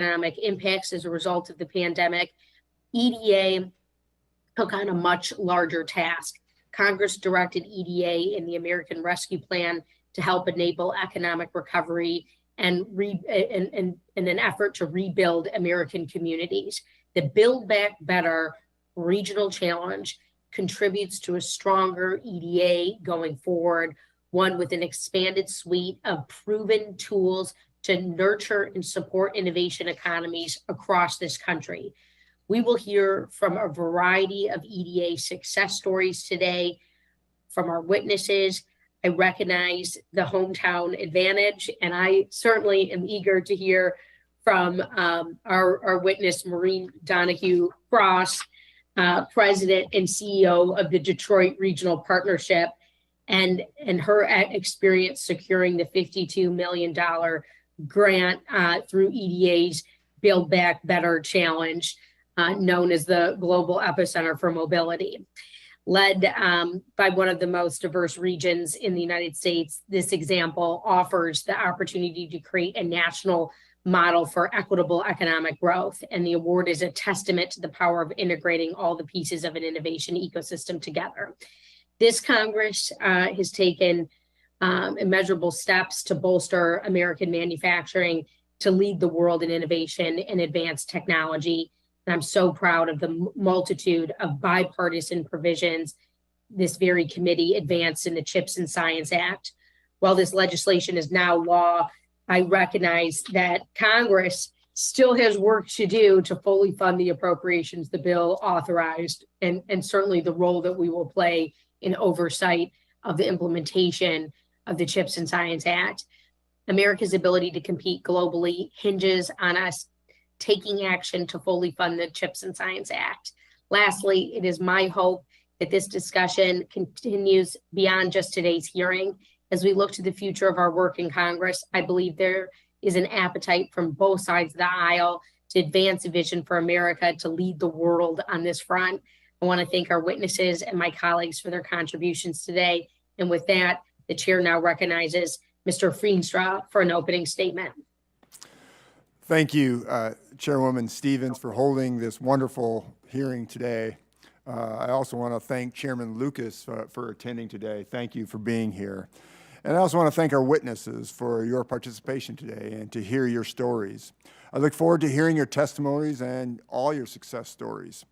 economic impacts as a result of the pandemic, EDA took on a much larger task. Congress directed EDA in the American Rescue Plan to help enable economic recovery and in an effort to rebuild American communities. The Build Back Better regional challenge contributes to a stronger EDA going forward, one with an expanded suite of proven tools to nurture and support innovation economies across this country. We will hear from a variety of EDA success stories today from our witnesses. I recognize the hometown advantage, and I certainly am eager to hear from our witness, Maureen Donohue Krauss, President and CEO of the Detroit Regional Partnership, and her experience securing the $52 million grant through EDA's Build Back Better Challenge, known as the Global Epicenter for Mobility. Led by one of the most diverse regions in the United States, this example offers the opportunity to create a national model for equitable economic growth, and the award is a testament to the power of integrating all the pieces of an innovation ecosystem together. This Congress has taken immeasurable steps to bolster American manufacturing, to lead the world in innovation and advanced technology. And I'm so proud of the multitude of bipartisan provisions this very committee advanced in the CHIPS and Science Act. While this legislation is now law, I recognize that Congress still has work to do to fully fund the appropriations the bill authorized, and certainly the role that we will play in oversight of the implementation of the CHIPS and Science Act. America's ability to compete globally hinges on us taking action to fully fund the CHIPS and Science Act. Lastly, it is my hope that this discussion continues beyond just today's hearing. As we look to the future of our work in Congress, I believe there is an appetite from both sides of the aisle to advance a vision for America to lead the world on this front. I want to thank our witnesses and my colleagues for their contributions today. And with that, the chair now recognizes Mr. Feenstra for an opening statement. Thank you, Chairwoman Stevens, for holding this wonderful hearing today. I also want to thank Chairman Lucas for attending today. Thank you for being here. And I also want to thank our witnesses for your participation today and to hear your stories. I look forward to hearing your testimonies and all your success stories.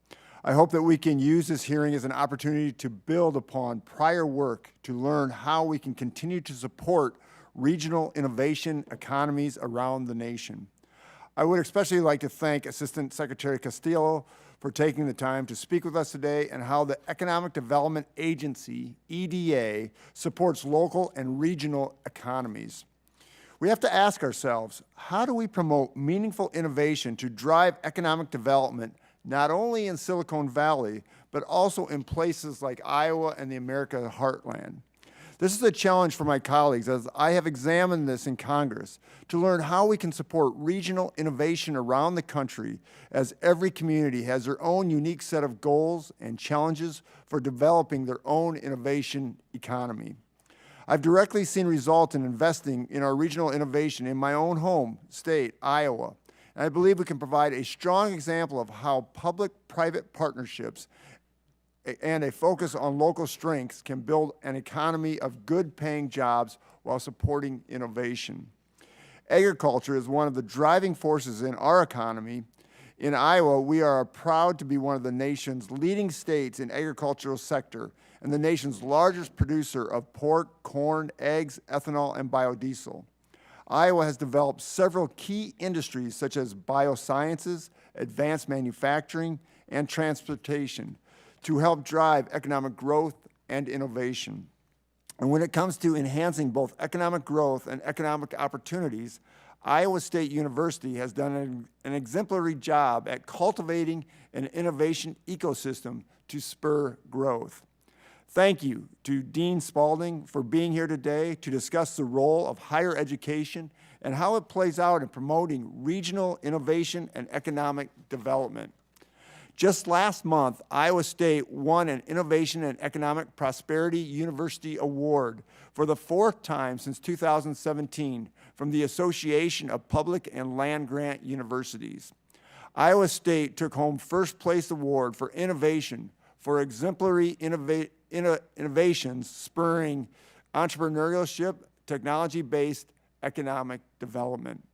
I hope that we can use this hearing as an opportunity to build upon prior work to learn how we can continue to support regional innovation economies around the nation. I would especially like to thank Assistant Secretary Castillo for taking the time to speak with us today and how the Economic Development Agency, EDA, supports local and regional economies. We have to ask ourselves, how do we promote meaningful innovation to drive economic development not only in Silicon Valley, but also in places like Iowa and the American heartland? This is a challenge for my colleagues as I have examined this in Congress to learn how we can support regional innovation around the country, as every community has their own unique set of goals and challenges for developing their own innovation economy. I've directly seen results in investing in our regional innovation in my own home state, Iowa. And I believe we can provide a strong example of how public-private partnerships and a focus on local strengths can build an economy of good-paying jobs while supporting innovation. Agriculture is one of the driving forces in our economy. In Iowa, we are proud to be one of the nation's leading states in agricultural sector and the nation's largest producer of pork, corn, eggs, ethanol, and biodiesel. Iowa has developed several key industries such as biosciences, advanced manufacturing, and transportation to help drive economic growth and innovation. And when it comes to enhancing both economic growth and economic opportunities, Iowa State University has done an exemplary job at cultivating an innovation ecosystem to spur growth. Thank you to Dean Spalding for being here today to discuss the role of higher education and how it plays out in promoting regional innovation and economic development. Just last month, Iowa State won an Innovation and Economic Prosperity University Award for the 4th time since 2017 from the Association of Public and Land Grant Universities. Iowa State took home first place award for innovation for exemplary innovations spurring entrepreneurship, technology-based economic development.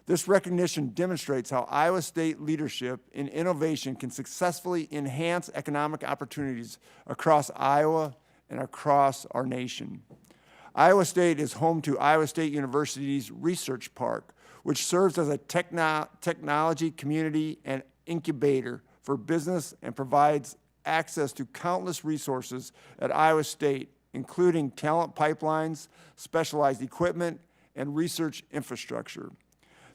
This recognition demonstrates how Iowa State leadership in innovation can successfully enhance economic opportunities across Iowa and across our nation. Iowa State is home to Iowa State University's Research Park, which serves as a technology community and incubator for business and provides access to countless resources at Iowa State, including talent pipelines, specialized equipment, and research infrastructure.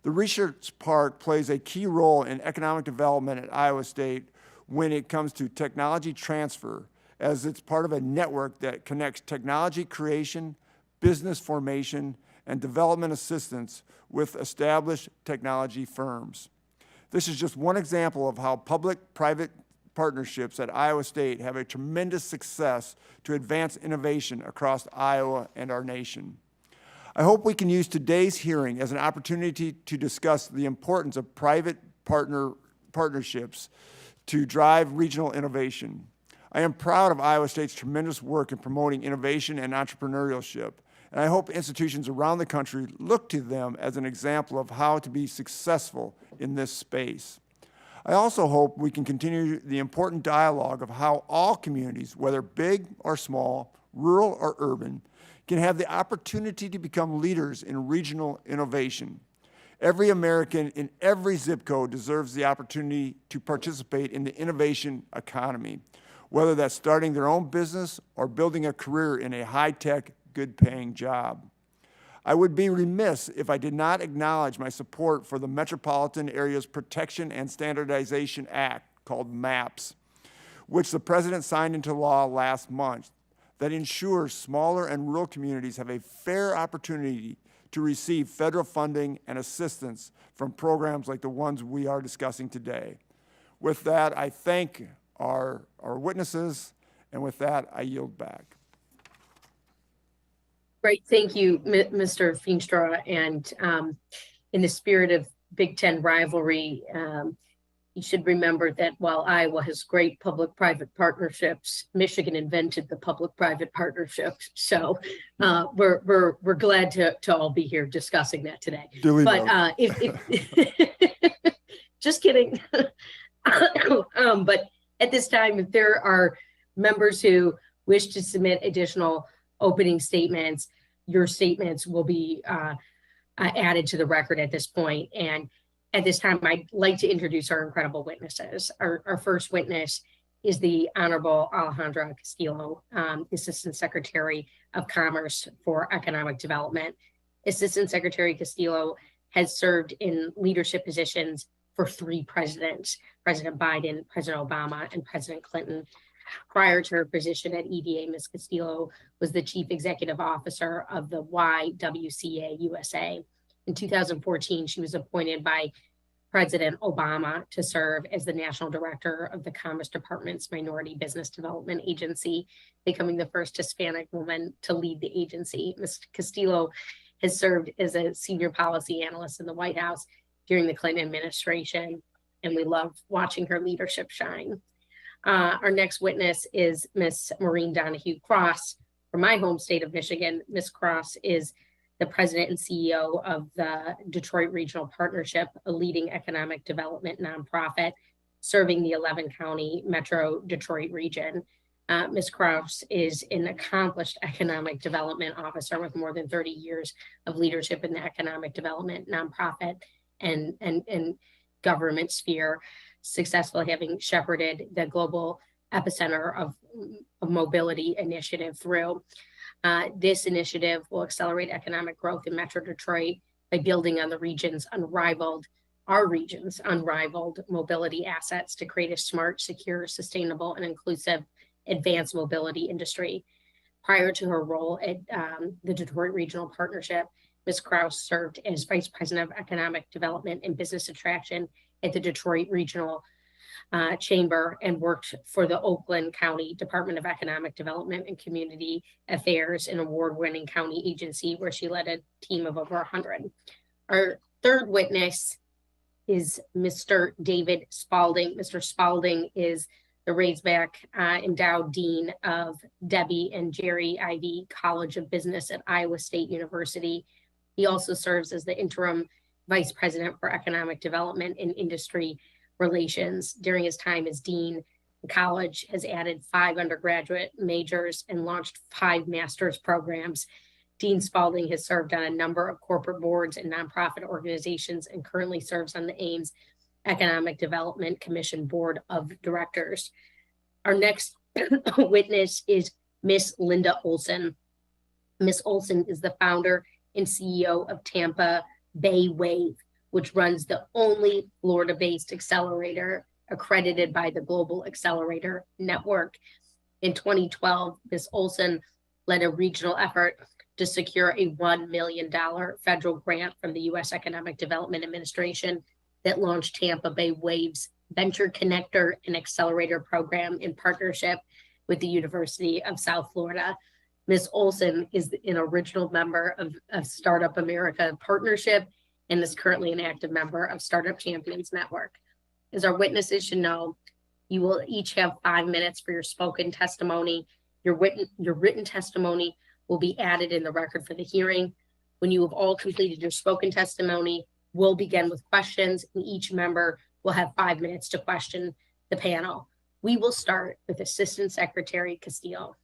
The Research Park plays a key role in economic development at Iowa State when it comes to technology transfer, as it's part of a network that connects technology creation, business formation, and development assistance with established technology firms. This is just one example of how public-private partnerships at Iowa State have a tremendous success to advance innovation across Iowa and our nation. I hope we can use today's hearing as an opportunity to discuss the importance of private partnerships to drive regional innovation. I am proud of Iowa State's tremendous work in promoting innovation and entrepreneurship, and I hope institutions around the country look to them as an example of how to be successful in this space. I also hope we can continue the important dialogue of how all communities, whether big or small, rural or urban, can have the opportunity to become leaders in regional innovation. Every American in every zip code deserves the opportunity to participate in the innovation economy, whether that's starting their own business or building a career in a high-tech, good-paying job. I would be remiss if I did not acknowledge my support for the Metropolitan Areas Protection and Standardization Act, called MAPS, which the President signed into law last month, that ensures smaller and rural communities have a fair opportunity to receive federal funding and assistance from programs like the ones we are discussing today. With that, I thank our witnesses, and with that, I yield back. Great, thank you, Mr. Feenstra. And in the spirit of Big Ten rivalry, you should remember that while Iowa has great public-private partnerships, Michigan invented the public-private partnerships. So we're glad to all be here discussing that today. But just kidding. But at this time, if there are members who wish to submit additional opening statements, your statements will be added to the record at this point. And at this time, I'd like to introduce our incredible witnesses. Our first witness is the Honorable Alejandra Castillo, Assistant Secretary of Commerce for Economic Development. Assistant Secretary Castillo has served in leadership positions for 3 presidents, President Biden, President Obama, and President Clinton. Prior to her position at EDA, Ms. Castillo was the Chief Executive Officer of the YWCA USA. In 2014, she was appointed by President Obama to serve as the National Director of the Commerce Department's Minority Business Development Agency, becoming the first Hispanic woman to lead the agency. Ms. Castillo has served as a senior policy analyst in the White House during the Clinton administration, and we love watching her leadership shine. Our next witness is Ms. Maureen Donohue Krauss from my home state of Michigan. Ms. Krauss is the president and CEO of the Detroit Regional Partnership, a leading economic development nonprofit serving the 11-county Metro Detroit region. Ms. Krauss is an accomplished economic development officer with more than 30 years of leadership in the economic development, nonprofit, and government sphere, successfully having shepherded the global epicenter of mobility initiative through. This initiative will accelerate economic growth in Metro Detroit by building on our region's unrivaled mobility assets to create a smart, secure, sustainable, and inclusive advanced mobility industry. Prior to her role at the Detroit Regional Partnership, Ms. Krauss served as Vice President of Economic Development and Business Attraction at the Detroit Regional Chamber and worked for the Oakland County Department of Economic Development and Community Affairs, an award-winning county agency where she led a team of over 100. Our third witness is Mr. David Spalding. Mr. Spalding is the Raisbeck Endowed Dean of Debbie and Jerry Ivy College of Business at Iowa State University. He also serves as the Interim Vice President for Economic Development and Industry Relations. During his time as Dean, the college has added 5 undergraduate majors and launched 5 master's programs. Dean Spalding has served on a number of corporate boards and nonprofit organizations and currently serves on the Ames Economic Development Commission Board of Directors. Our next witness is Miss Linda Olson. Miss Olson is the founder and CEO of Tampa Bay Wave, which runs the only Florida-based accelerator accredited by the Global Accelerator Network. In 2012, Miss Olson led a regional effort to secure a $1 million federal grant from the U.S. Economic Development Administration that launched Tampa Bay Wave's Venture Connector and Accelerator program in partnership with the University of South Florida. Ms. Olson is an original member of Startup America Partnership and is currently an active member of Startup Champions Network. As our witnesses should know, you will each have 5 minutes for your spoken testimony. Your written testimony will be added in the record for the hearing. When you have all completed your spoken testimony, we'll begin with questions, and each member will have 5 minutes to question the panel. We will start with Assistant Secretary Castillo.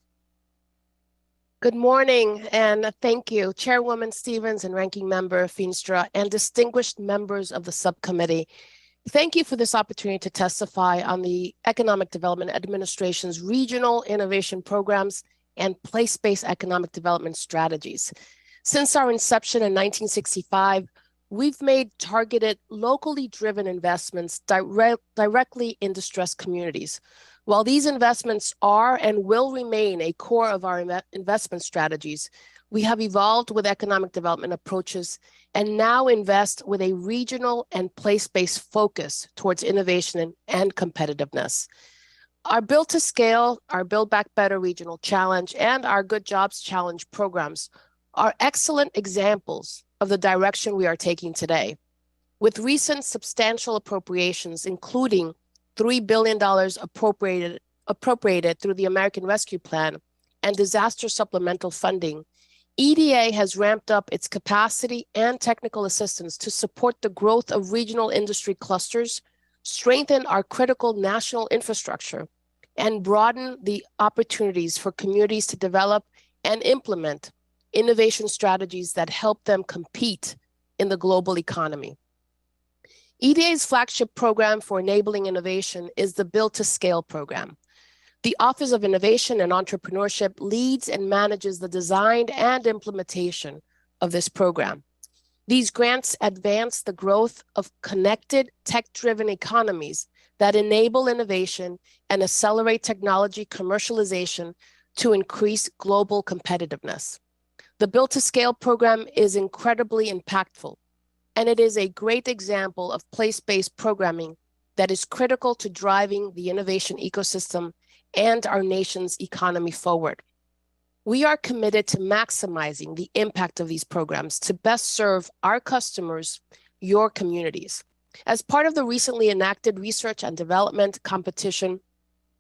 Good morning, and thank you, Chairwoman Stevens and Ranking Member Feenstra, and distinguished members of the subcommittee. Thank you for this opportunity to testify on the Economic Development Administration's regional innovation programs and place-based economic development strategies. Since our inception in 1965, we've made targeted, locally driven investments directly in distressed communities. While these investments are and will remain a core of our investment strategies, we have evolved with economic development approaches and now invest with a regional and place-based focus towards innovation and competitiveness. Our Build to Scale, our Build Back Better Regional Challenge, and our Good Jobs Challenge programs are excellent examples of the direction we are taking today. With recent substantial appropriations, including $3 billion appropriated through the American Rescue Plan and disaster supplemental funding, EDA has ramped up its capacity and technical assistance to support the growth of regional industry clusters, strengthen our critical national infrastructure, and broaden the opportunities for communities to develop and implement innovation strategies that help them compete in the global economy. EDA's flagship program for enabling innovation is the Build to Scale program. The Office of Innovation and Entrepreneurship leads and manages the design and implementation of this program. These grants advance the growth of connected, tech-driven economies that enable innovation and accelerate technology commercialization to increase global competitiveness. The Build to Scale program is incredibly impactful, and it is a great example of place-based programming that is critical to driving the innovation ecosystem and our nation's economy forward. We are committed to maximizing the impact of these programs to best serve our customers, your communities. As part of the recently enacted Research and Development Competition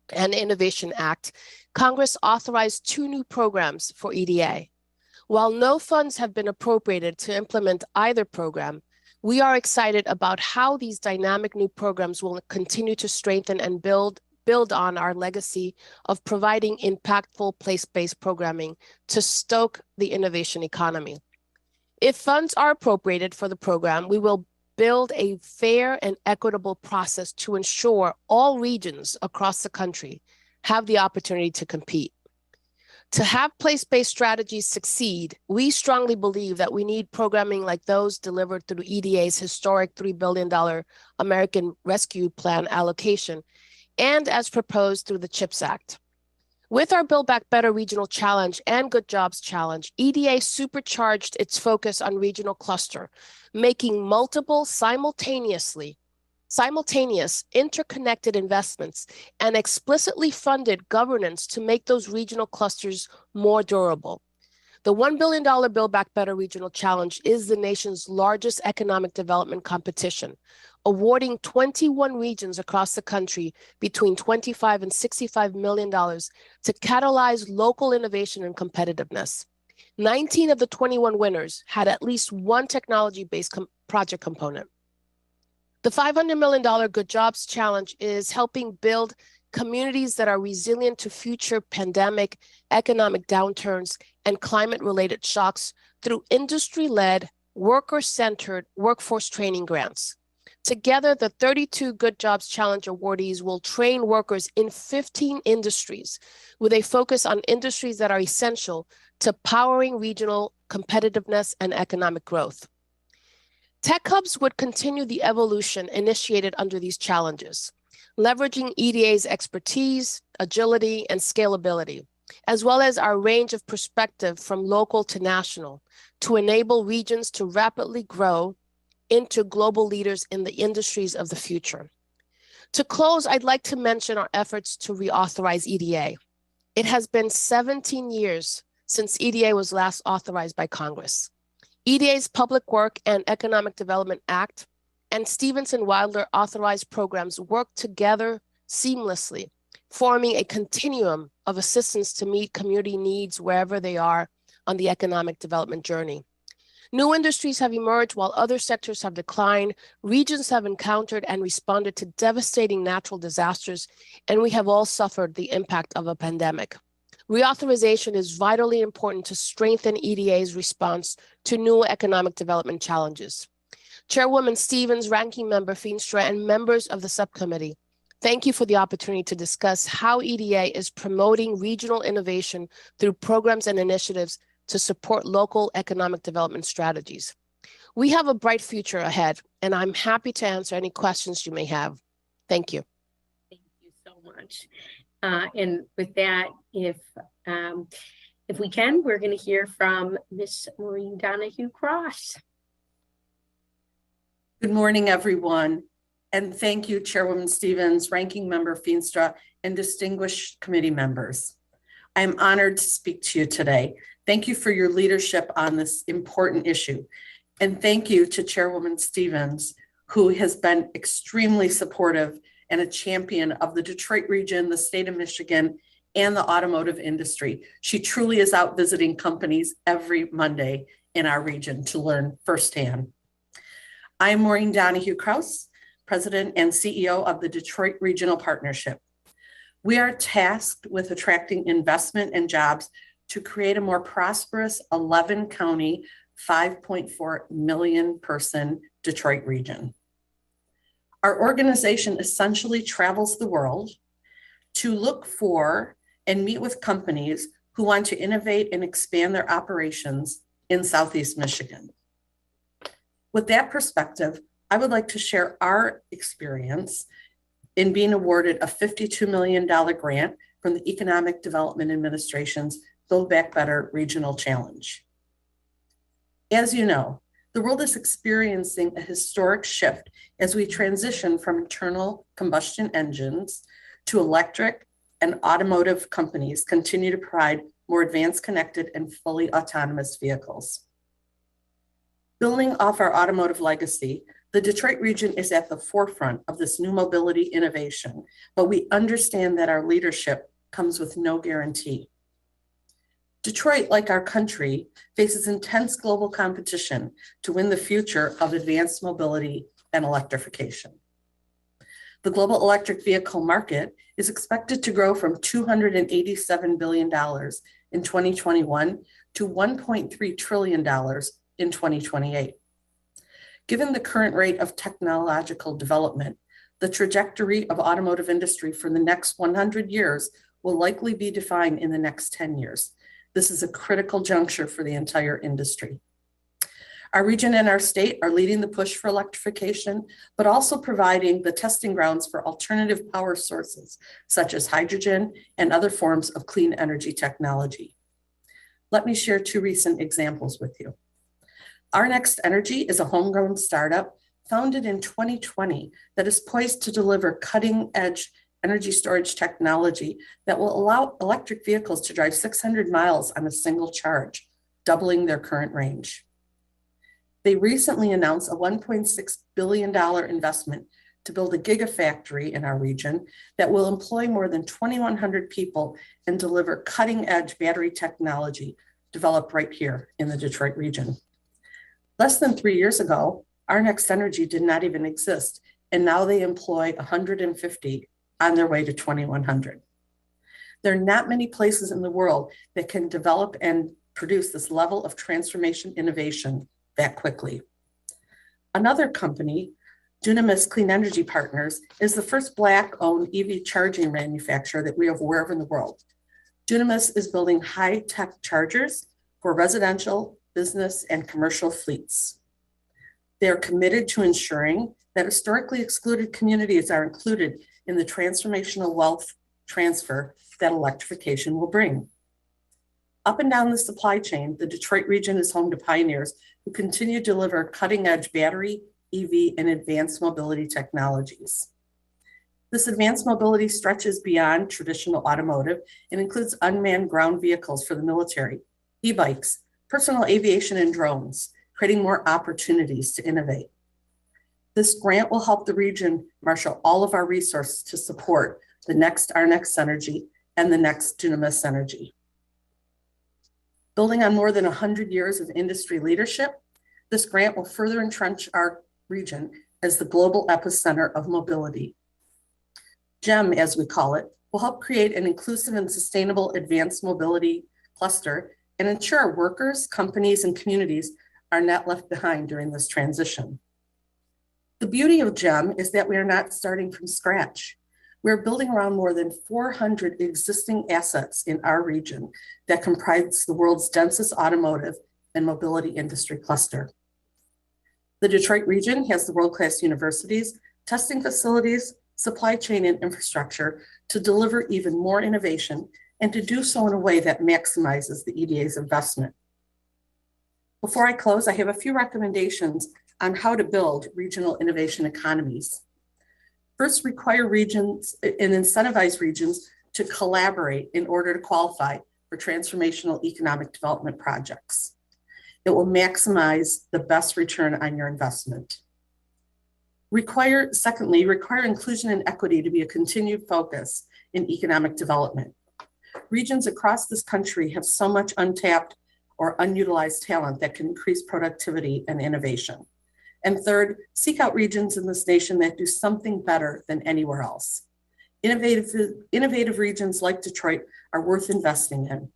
and Innovation Act, Congress authorized 2 new programs for EDA. While no funds have been appropriated to implement either program, we are excited about how these dynamic new programs will continue to strengthen and build on our legacy of providing impactful place-based programming to stoke the innovation economy. If funds are appropriated for the program, we will build a fair and equitable process to ensure all regions across the country have the opportunity to compete. To have place-based strategies succeed, we strongly believe that we need programming like those delivered through EDA's historic $3 billion American Rescue Plan allocation, and as proposed through the CHIPS Act. With our Build Back Better Regional Challenge and Good Jobs Challenge, EDA supercharged its focus on regional cluster, making multiple simultaneously simultaneous, interconnected investments, and explicitly funded governance to make those regional clusters more durable. The $1 billion Build Back Better Regional Challenge is the nation's largest economic development competition, awarding 21 regions across the country between $25 and $65 million to catalyze local innovation and competitiveness. 19 of the 21 winners had at least one technology-based project component. The $500 million Good Jobs Challenge is helping build communities that are resilient to future pandemic, economic downturns, and climate-related shocks through industry-led, worker-centered workforce training grants. Together, the 32 Good Jobs Challenge awardees will train workers in 15 industries with a focus on industries that are essential to powering regional competitiveness and economic growth. Tech hubs would continue the evolution initiated under these challenges, leveraging EDA's expertise, agility, and scalability, as well as our range of perspective from local to national, to enable regions to rapidly grow into global leaders in the industries of the future. To close, I'd like to mention our efforts to reauthorize EDA. It has been 17 years since EDA was last authorized by Congress. EDA's Public Work and Economic Development Act and Stevenson-Wilder authorized programs work together seamlessly, forming a continuum of assistance to meet community needs wherever they are on the economic development journey. New industries have emerged while other sectors have declined. Regions have encountered and responded to devastating natural disasters, and we have all suffered the impact of a pandemic. Reauthorization is vitally important to strengthen EDA's response to new economic development challenges. Chairwoman Stevens, Ranking Member Feenstra, and members of the subcommittee, thank you for the opportunity to discuss how EDA is promoting regional innovation through programs and initiatives to support local economic development strategies. We have a bright future ahead, and I'm happy to answer any questions you may have. Thank you. Thank you so much. And with that, if we can, we're going to hear from Ms. Maureen Donohue Krauss. Good morning, everyone. And thank you, Chairwoman Stevens, Ranking Member Feenstra, and distinguished committee members. I'm honored to speak to you today. Thank you for your leadership on this important issue. And thank you to Chairwoman Stevens, who has been extremely supportive and a champion of the Detroit region, the state of Michigan, and the automotive industry. She truly is out visiting companies every Monday in our region to learn firsthand. I'm Maureen Donohue Krauss, President and CEO of the Detroit Regional Partnership. We are tasked with attracting investment and jobs to create a more prosperous 11-county, 5.4 million person Detroit region. Our organization essentially travels the world to look for and meet with companies who want to innovate and expand their operations in Southeast Michigan. With that perspective, I would like to share our experience in being awarded a $52 million grant from the Economic Development Administration's Build Back Better Regional Challenge. As you know, the world is experiencing a historic shift as we transition from internal combustion engines to electric, and automotive companies continue to provide more advanced, connected, and fully autonomous vehicles. Building off our automotive legacy, the Detroit region is at the forefront of this new mobility innovation, but we understand that our leadership comes with no guarantee. Detroit, like our country, faces intense global competition to win the future of advanced mobility and electrification. The global electric vehicle market is expected to grow from $287 billion in 2021 to $1.3 trillion in 2028. Given the current rate of technological development, the trajectory of automotive industry for the next 100 years will likely be defined in the next 10 years. This is a critical juncture for the entire industry. Our region and our state are leading the push for electrification, but also providing the testing grounds for alternative power sources, such as hydrogen and other forms of clean energy technology. Let me share two recent examples with you. Our Next Energy is a homegrown startup founded in 2020, that is poised to deliver cutting-edge energy storage technology that will allow electric vehicles to drive 600 miles on a single charge, doubling their current range. They recently announced a $1.6 billion investment to build a gigafactory in our region that will employ more than 2,100 people and deliver cutting-edge battery technology developed right here in the Detroit region. Less than 3 years ago, Our Next Energy did not even exist, and now they employ 150 on their way to 2,100. There are not many places in the world that can develop and produce this level of transformation innovation that quickly. Another company, Dunamis Clean Energy Partners, is the first Black-owned EV charging manufacturer that we are aware of in the world. Dunamis is building high-tech chargers for residential, business, and commercial fleets. They are committed to ensuring that historically excluded communities are included in the transformational wealth transfer that electrification will bring. Up and down the supply chain, the Detroit region is home to pioneers who continue to deliver cutting-edge battery, EV, and advanced mobility technologies. This advanced mobility stretches beyond traditional automotive and includes unmanned ground vehicles for the military, e-bikes, personal aviation, and drones, creating more opportunities to innovate. This grant will help the region marshal all of our resources to support the next Our Next Energy and the next Dunamis Energy. Building on more than 100 years of industry leadership, this grant will further entrench our region as the global epicenter of mobility. GEM, as we call it, will help create an inclusive and sustainable advanced mobility cluster and ensure workers, companies, and communities are not left behind during this transition. The beauty of GEM is that we are not starting from scratch. We're building around more than 400 existing assets in our region that comprise the world's densest automotive and mobility industry cluster. The Detroit region has the world-class universities, testing facilities, supply chain, and infrastructure to deliver even more innovation and to do so in a way that maximizes the EDA's investment. Before I close, I have a few recommendations on how to build regional innovation economies. First, require regions and incentivize regions to collaborate in order to qualify for transformational economic development projects. It will maximize the best return on your investment. Secondly, require inclusion and equity to be a continued focus in economic development. Regions across this country have so much untapped or unutilized talent that can increase productivity and innovation. And third, seek out regions in this nation that do something better than anywhere else. Innovative regions like Detroit are worth investing in.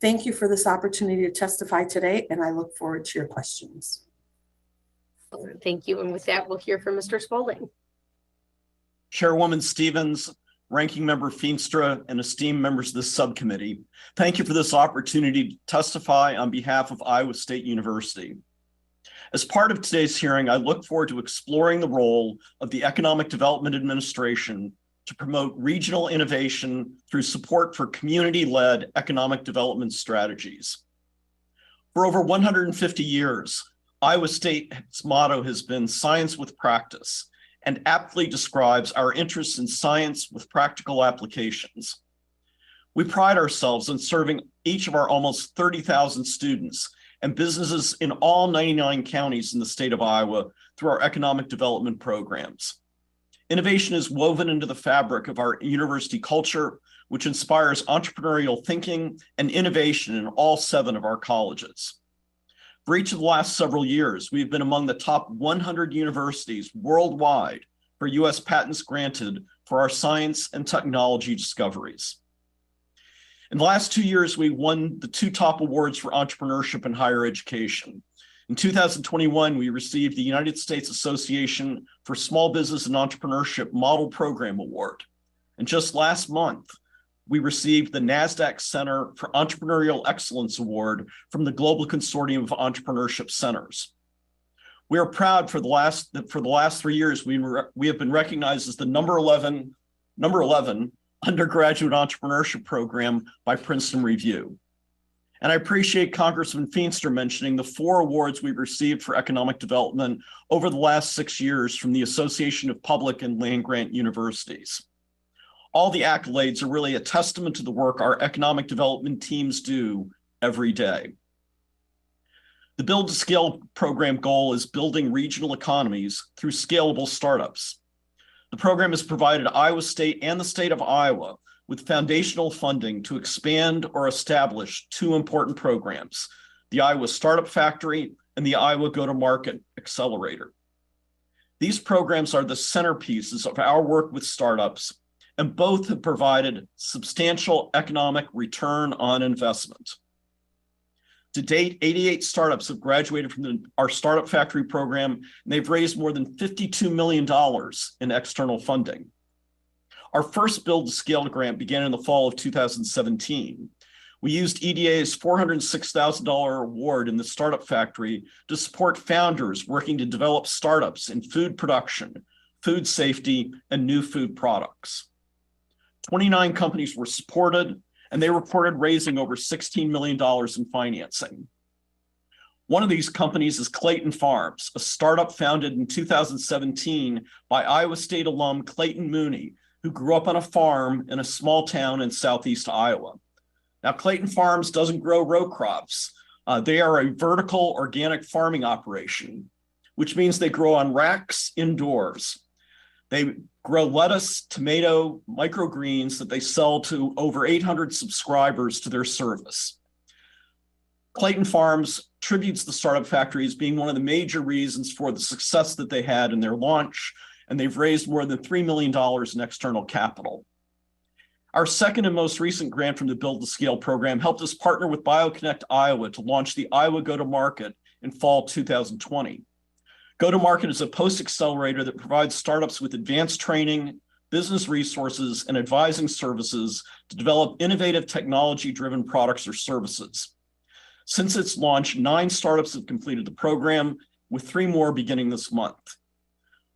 Thank you for this opportunity to testify today, and I look forward to your questions. Thank you. And with that, we'll hear from Mr. Spalding. Chairwoman Stevens, Ranking Member Feenstra, and esteemed members of this subcommittee, thank you for this opportunity to testify on behalf of Iowa State University. As part of today's hearing, I look forward to exploring the role of the Economic Development Administration to promote regional innovation through support for community-led economic development strategies. For over 150 years, Iowa State's motto has been science with practice, and aptly describes our interest in science with practical applications. We pride ourselves in serving each of our almost 30,000 students and businesses in all 99 counties in the state of Iowa through our economic development programs. Innovation is woven into the fabric of our university culture, which inspires entrepreneurial thinking and innovation in all 7 of our colleges. For each of the last several years, we've been among the top 100 universities worldwide for U.S. patents granted for our science and technology discoveries. In the last 2 years, we won the 2 top awards for entrepreneurship in higher education. In 2021, we received the United States Association for Small Business and Entrepreneurship Model Program Award. And just last month, we received the NASDAQ Center for Entrepreneurial Excellence Award from the Global Consortium of Entrepreneurship Centers. We are proud for the last 3 years, we have been recognized as the number 11 undergraduate entrepreneurship program by Princeton Review. And I appreciate Congressman Feenstra mentioning the 4 awards we've received for economic development over the last 6 years from the Association of Public and Land-Grant Universities. All the accolades are really a testament to the work our economic development teams do every day. The Build to Scale program goal is building regional economies through scalable startups. The program has provided Iowa State and the state of Iowa with foundational funding to expand or establish 2 important programs, the Iowa Startup Factory and the Iowa Go-to-Market Accelerator. These programs are the centerpieces of our work with startups, and both have provided substantial economic return on investment. To date, 88 startups have graduated from our Startup Factory program, and they've raised more than $52 million in external funding. Our first Build to Scale grant began in the fall of 2017. We used EDA's $406,000 award in the Startup Factory to support founders working to develop startups in food production, food safety, and new food products. 29 companies were supported, and they reported raising over $16 million in financing. One of these companies is Clayton Farms, a startup founded in 2017 by Iowa State alum Clayton Mooney, who grew up on a farm in a small town in southeast Iowa. Now, Clayton Farms doesn't grow row crops. They are a vertical organic farming operation, which means they grow on racks indoors. They grow lettuce, tomato, microgreens that they sell to over 800 subscribers to their service. Clayton Farms tributes the Startup Factory as being one of the major reasons for the success that they had in their launch, and they've raised more than $3 million in external capital. Our second and most recent grant from the Build to Scale program helped us partner with BioConnect Iowa to launch the Iowa Go-to-Market in fall 2020. Go-to-Market is a post-accelerator that provides startups with advanced training, business resources, and advising services to develop innovative technology-driven products or services. Since its launch, 9 startups have completed the program, with 3 more beginning this month.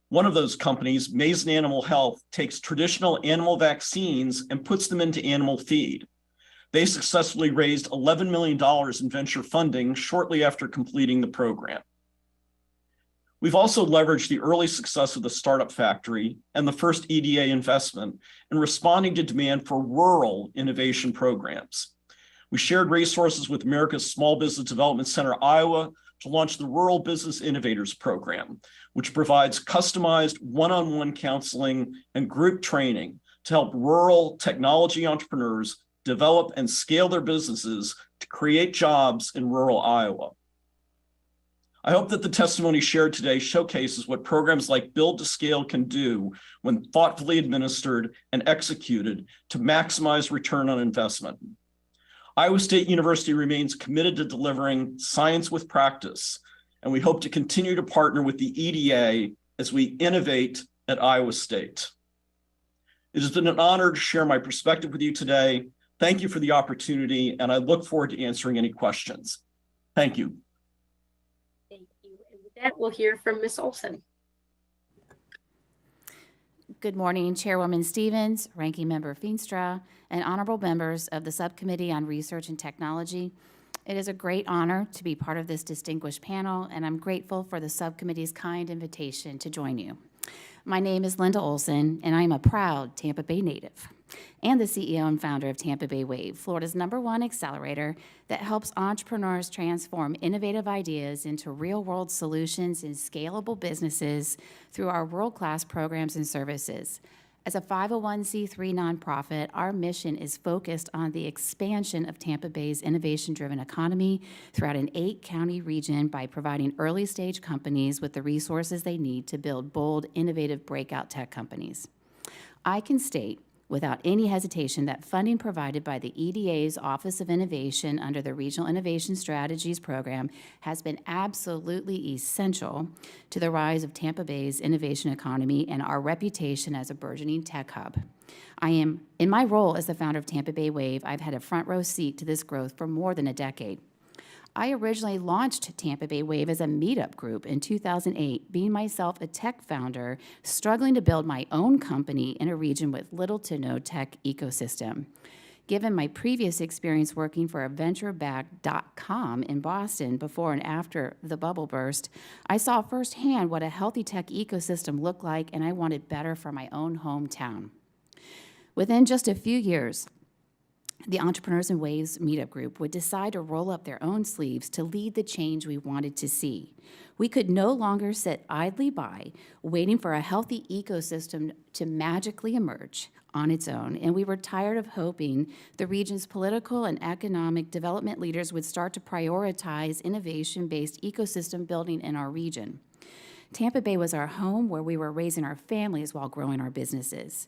One of those companies, Mason Animal Health, takes traditional animal vaccines and puts them into animal feed. They successfully raised $11 million in venture funding shortly after completing the program. We've also leveraged the early success of the Startup Factory and the first EDA investment in responding to demand for rural innovation programs. We shared resources with America's Small Business Development Center, Iowa, to launch the Rural Business Innovators Program, which provides customized one-on-one counseling and group training to help rural technology entrepreneurs develop and scale their businesses to create jobs in rural Iowa. I hope that the testimony shared today showcases what programs like Build to Scale can do when thoughtfully administered and executed to maximize return on investment. Iowa State University remains committed to delivering science with practice, and we hope to continue to partner with the EDA as we innovate at Iowa State. It has been an honor to share my perspective with you today. Thank you for the opportunity, and I look forward to answering any questions. Thank you. Thank you. And with that, we'll hear from Ms. Olson. Good morning, Chairwoman Stevens, Ranking Member Feenstra, and honorable members of the Subcommittee on Research and Technology. It is a great honor to be part of this distinguished panel, and I'm grateful for the subcommittee's kind invitation to join you. My name is Linda Olson, and I am a proud Tampa Bay native and the CEO and founder of Tampa Bay Wave, Florida's #1 accelerator that helps entrepreneurs transform innovative ideas into real-world solutions and scalable businesses through our world-class programs and services. As a 501c3 nonprofit, our mission is focused on the expansion of Tampa Bay's innovation-driven economy throughout an 8-county region by providing early-stage companies with the resources they need to build bold, innovative breakout tech companies. I can state without any hesitation that funding provided by the EDA's Office of Innovation under the Regional Innovation Strategies Program has been absolutely essential to the rise of Tampa Bay's innovation economy and our reputation as a burgeoning tech hub. In my role as the founder of Tampa Bay Wave, I've had a front row seat to this growth for more than a decade. I originally launched Tampa Bay Wave as a meetup group in 2008, being myself a tech founder, struggling to build my own company in a region with little to no tech ecosystem. Given my previous experience working for ventureback.com in Boston before and after the bubble burst, I saw firsthand what a healthy tech ecosystem looked like, and I wanted better for my own hometown. Within just a few years, the Entrepreneurs in Waves meetup group would decide to roll up their own sleeves to lead the change we wanted to see. We could no longer sit idly by, waiting for a healthy ecosystem to magically emerge on its own, and we were tired of hoping the region's political and economic development leaders would start to prioritize innovation-based ecosystem building in our region. Tampa Bay was our home where we were raising our families while growing our businesses.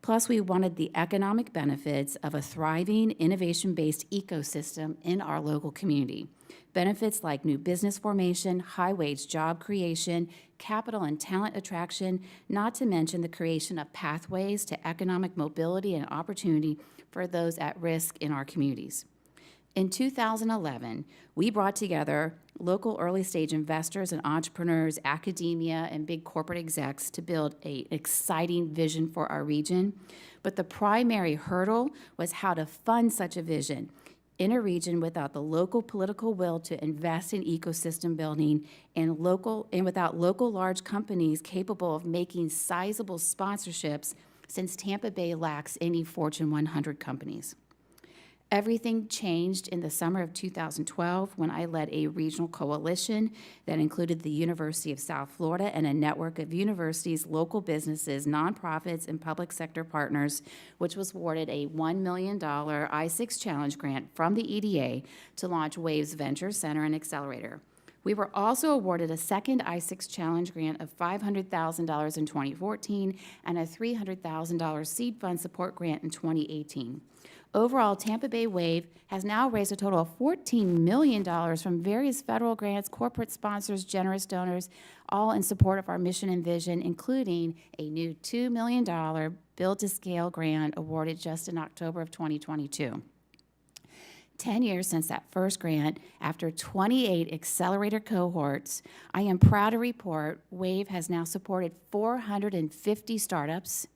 Plus, we wanted the economic benefits of a thriving, innovation-based ecosystem in our local community. Benefits like new business formation, high-wage job creation, capital and talent attraction, not to mention the creation of pathways to economic mobility and opportunity for those at risk in our communities. In 2011, we brought together local early-stage investors and entrepreneurs, academia, and big corporate execs to build an exciting vision for our region. But the primary hurdle was how to fund such a vision in a region without the local political will to invest in ecosystem building and without local large companies capable of making sizable sponsorships, since Tampa Bay lacks any Fortune 100 companies. Everything changed in the summer of 2012 when I led a regional coalition that included the University of South Florida and a network of universities, local businesses, nonprofits, and public sector partners, which was awarded a $1 million I-6 Challenge grant from the EDA to launch Waves Venture Center and Accelerator. We were also awarded a second I-6 Challenge grant of $500,000 in 2014 and a $300,000 seed fund support grant in 2018. Overall, Tampa Bay Wave has now raised a total of $14 million from various federal grants, corporate sponsors, generous donors, all in support of our mission and vision, including a new $2 million Build-to-Scale grant awarded just in October of 2022. 10 years since that first grant, after 28 accelerator cohorts, I am proud to report Wave has now supported 450 startups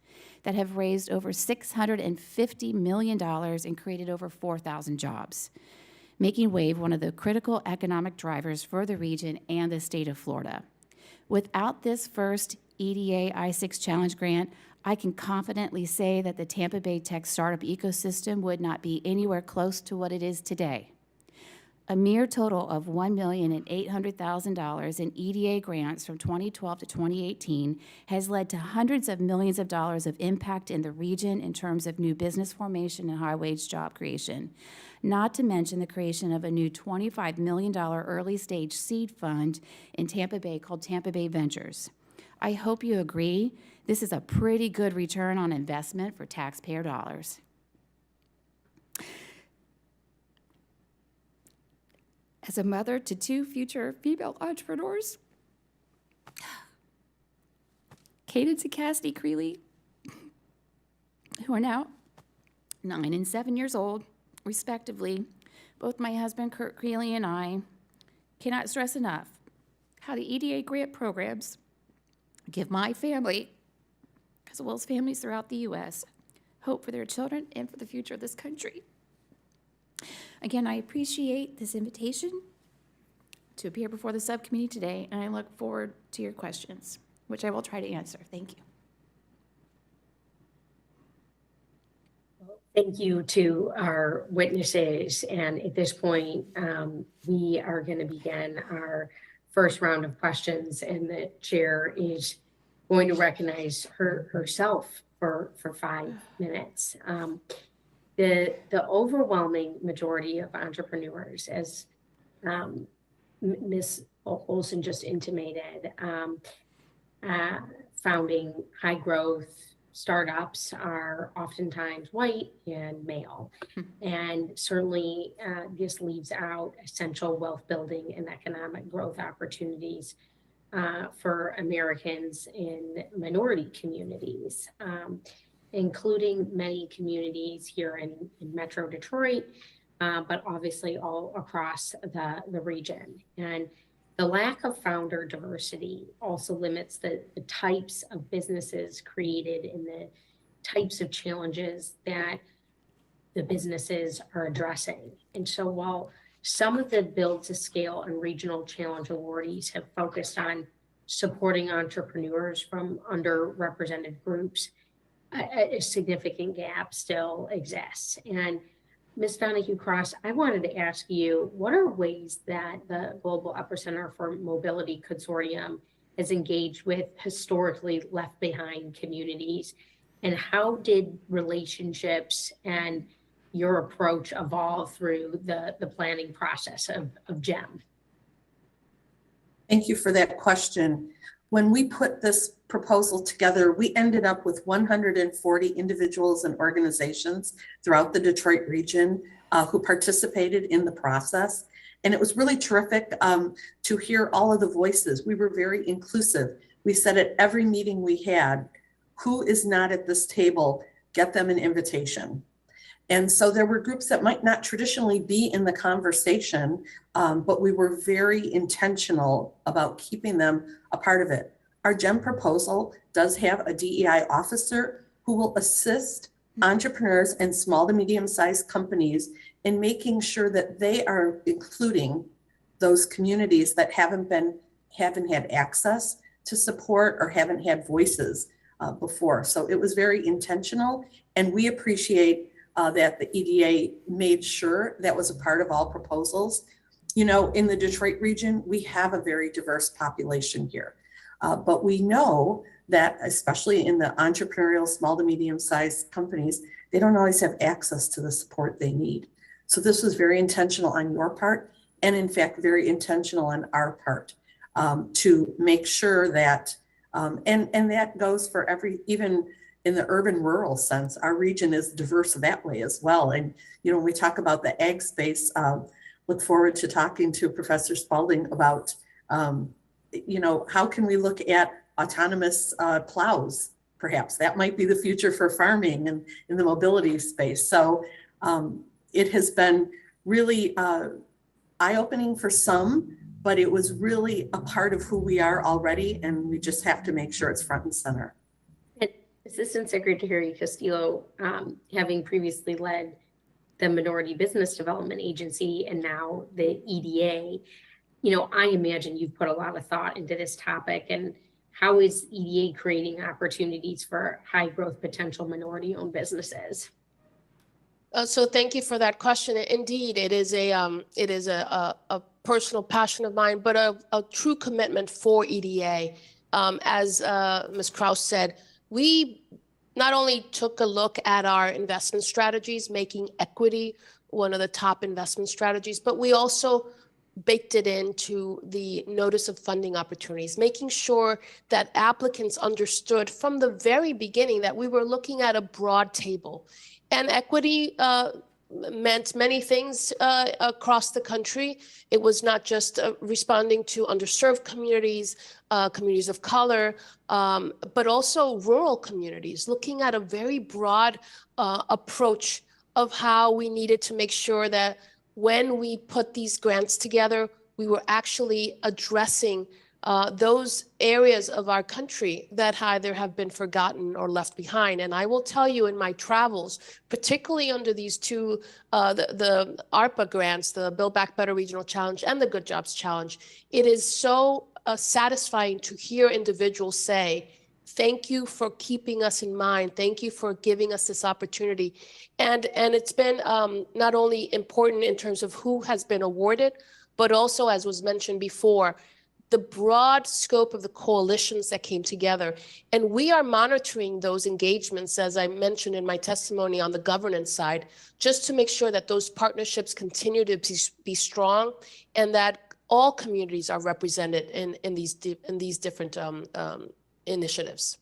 that have raised over $650 million and created over 4,000 jobs, making Wave one of the critical economic drivers for the region and the state of Florida. Without this first EDA I-6 Challenge grant, I can confidently say that the Tampa Bay tech startup ecosystem would not be anywhere close to what it is today. A mere total of $1,800,000 in EDA grants from 2012 to 2018 has led to hundreds of millions of dollars of impact in the region in terms of new business formation and high-wage job creation, not to mention the creation of a new $25 million early-stage seed fund in Tampa Bay called Tampa Bay Ventures. I hope you agree this is a pretty good return on investment for taxpayer dollars. As a mother to two future female entrepreneurs, Cadence and Cassidy Creeley, who are now 9 and 7 years old, respectively, both my husband, Kurt Creeley, and I cannot stress enough how the EDA grant programs give my family, as well as families throughout the U.S., hope for their children and for the future of this country. Again, I appreciate this invitation to appear before the subcommittee today, and I look forward to your questions, which I will try to answer. Thank you. Thank you to our witnesses. And at this point, we are going to begin our first round of questions, and the chair is going to recognize herself for 5 minutes. The overwhelming majority of entrepreneurs, as Ms. Olson just intimated, founding high growth startups are oftentimes white and male. And certainly this leaves out essential wealth building and economic growth opportunities for Americans in minority communities. Including many communities here in Metro Detroit, but obviously all across the region. And the lack of founder diversity also limits the types of businesses created and the types of challenges that the businesses are addressing. And so while some of the build to scale and regional challenge awardees have focused on supporting entrepreneurs from underrepresented groups, a significant gap still exists. And Ms. Donohue Krauss, I wanted to ask you, what are ways that the Global Epicenter for Mobility Consortium has engaged with historically left behind communities? And how did relationships and your approach evolve through the planning process of GEM? Thank you for that question. When we put this proposal together, we ended up with 140 individuals and organizations throughout the Detroit region who participated in the process. And it was really terrific to hear all of the voices. We were very inclusive. We said at every meeting we had, who is not at this table, get them an invitation. And so there were groups that might not traditionally be in the conversation, but we were very intentional about keeping them a part of it. Our GEM proposal does have a DEI officer who will assist entrepreneurs and small to medium-sized companies in making sure that they are including those communities that haven't had access to support or haven't had voices before. So it was very intentional, and we appreciate that the EDA made sure that was a part of all proposals. You know, in the Detroit region, we have a very diverse population here, but we know that especially in the entrepreneurial small to medium-sized companies, they don't always have access to the support they need. So this was very intentional on your part, and in fact, very intentional on our part to make sure that, and that goes for even in the urban rural sense, our region is diverse that way as well. And, you know, when we talk about the ag space, look forward to talking to Professor Spalding about, you know, how can we look at autonomous plows? Perhaps that might be the future for farming and in the mobility space. So it has been really eye-opening for some, but it was really a part of who we are already, and we just have to make sure it's front and center. Assistant Secretary Castillo, having previously led the Minority Business Development Agency and now the EDA, you know, I imagine you've put a lot of thought into this topic. And how is EDA creating opportunities for high growth potential minority owned businesses? So thank you for that question. Indeed, it is a personal passion of mine, but a true commitment for EDA. As Ms. Krauss said, we not only took a look at our investment strategies, making equity one of the top investment strategies, but we also baked it into the notice of funding opportunities, making sure that applicants understood from the very beginning that we were looking at a broad table. And equity meant many things across the country. It was not just responding to underserved communities, communities of color, but also rural communities, looking at a very broad approach of how we needed to make sure that when we put these grants together, we were actually addressing those areas of our country that either have been forgotten or left behind. And I will tell you, in my travels, particularly under these two, the ARPA grants, the Build Back Better Regional Challenge and the Good Jobs Challenge, it is so satisfying to hear individuals say, thank you for keeping us in mind. Thank you for giving us this opportunity. And it's been not only important in terms of who has been awarded, but also, as was mentioned before, the broad scope of the coalitions that came together. And we are monitoring those engagements, as I mentioned in my testimony on the governance side, just to make sure that those partnerships continue to be strong and that all communities are represented in these different initiatives.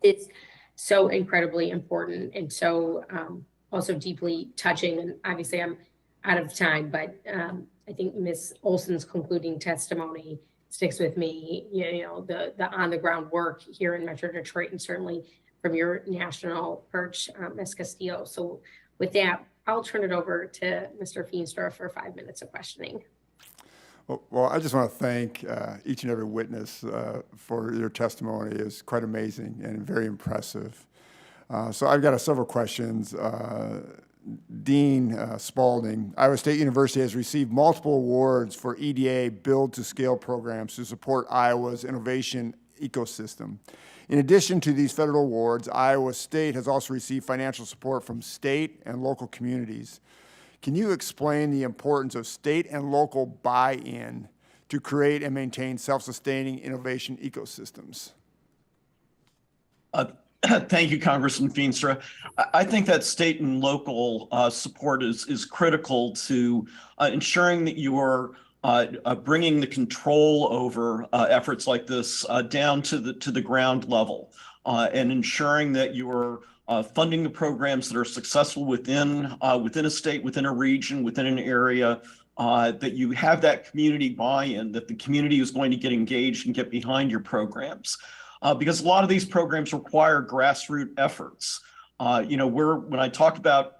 It's so incredibly important and so also deeply touching. And obviously I'm out of time, but I think Ms. Olson's concluding testimony sticks with me, you know, the on the ground work here in Metro Detroit and certainly from your national perch, Ms. Castillo. So with that, I'll turn it over to Mr. Feenstra for 5 minutes of questioning. Well, I just want to thank each and every witness for your testimony. It was quite amazing and very impressive. So I've got several questions. Dean Spalding, Iowa State University has received multiple awards for EDA build-to-scale programs to support Iowa's innovation ecosystem. In addition to these federal awards, Iowa State has also received financial support from state and local communities. Can you explain the importance of state and local buy-in to create and maintain self-sustaining innovation ecosystems? Thank you, Congressman Feenstra. I think that state and local support is critical to ensuring that you are bringing the control over efforts like this down to the ground level, and ensuring that you are funding the programs that are successful within a state, within a region, within an area, that you have that community buy-in, that the community is going to get engaged and get behind your programs. Because a lot of these programs require grassroots efforts. When I talk about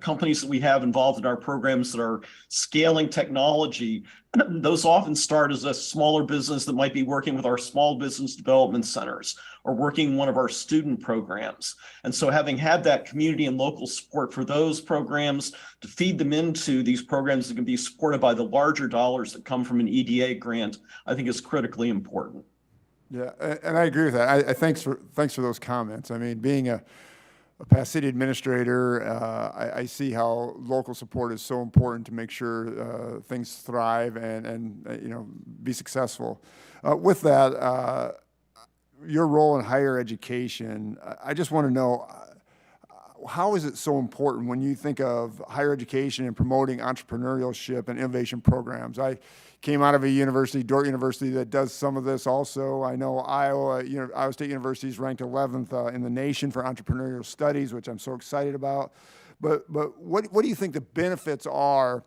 companies that we have involved in our programs that are scaling technology, those often start as a smaller business that might be working with our small business development centers or working one of our student programs. And so having had that community and local support for those programs to feed them into these programs that can be supported by the larger dollars that come from an EDA grant, I think is critically important. Yeah, and I agree with that. Thanks for those comments. I mean, being a past city administrator, I see how local support is so important to make sure things thrive and be successful. With that, your role in higher education, I just want to know, how is it so important when you think of higher education and promoting entrepreneurship and innovation programs? I came out of a university, Dordt University, that does some of this also. I know Iowa State University is ranked 11th in the nation for entrepreneurial studies, which I'm so excited about. But what do you think the benefits are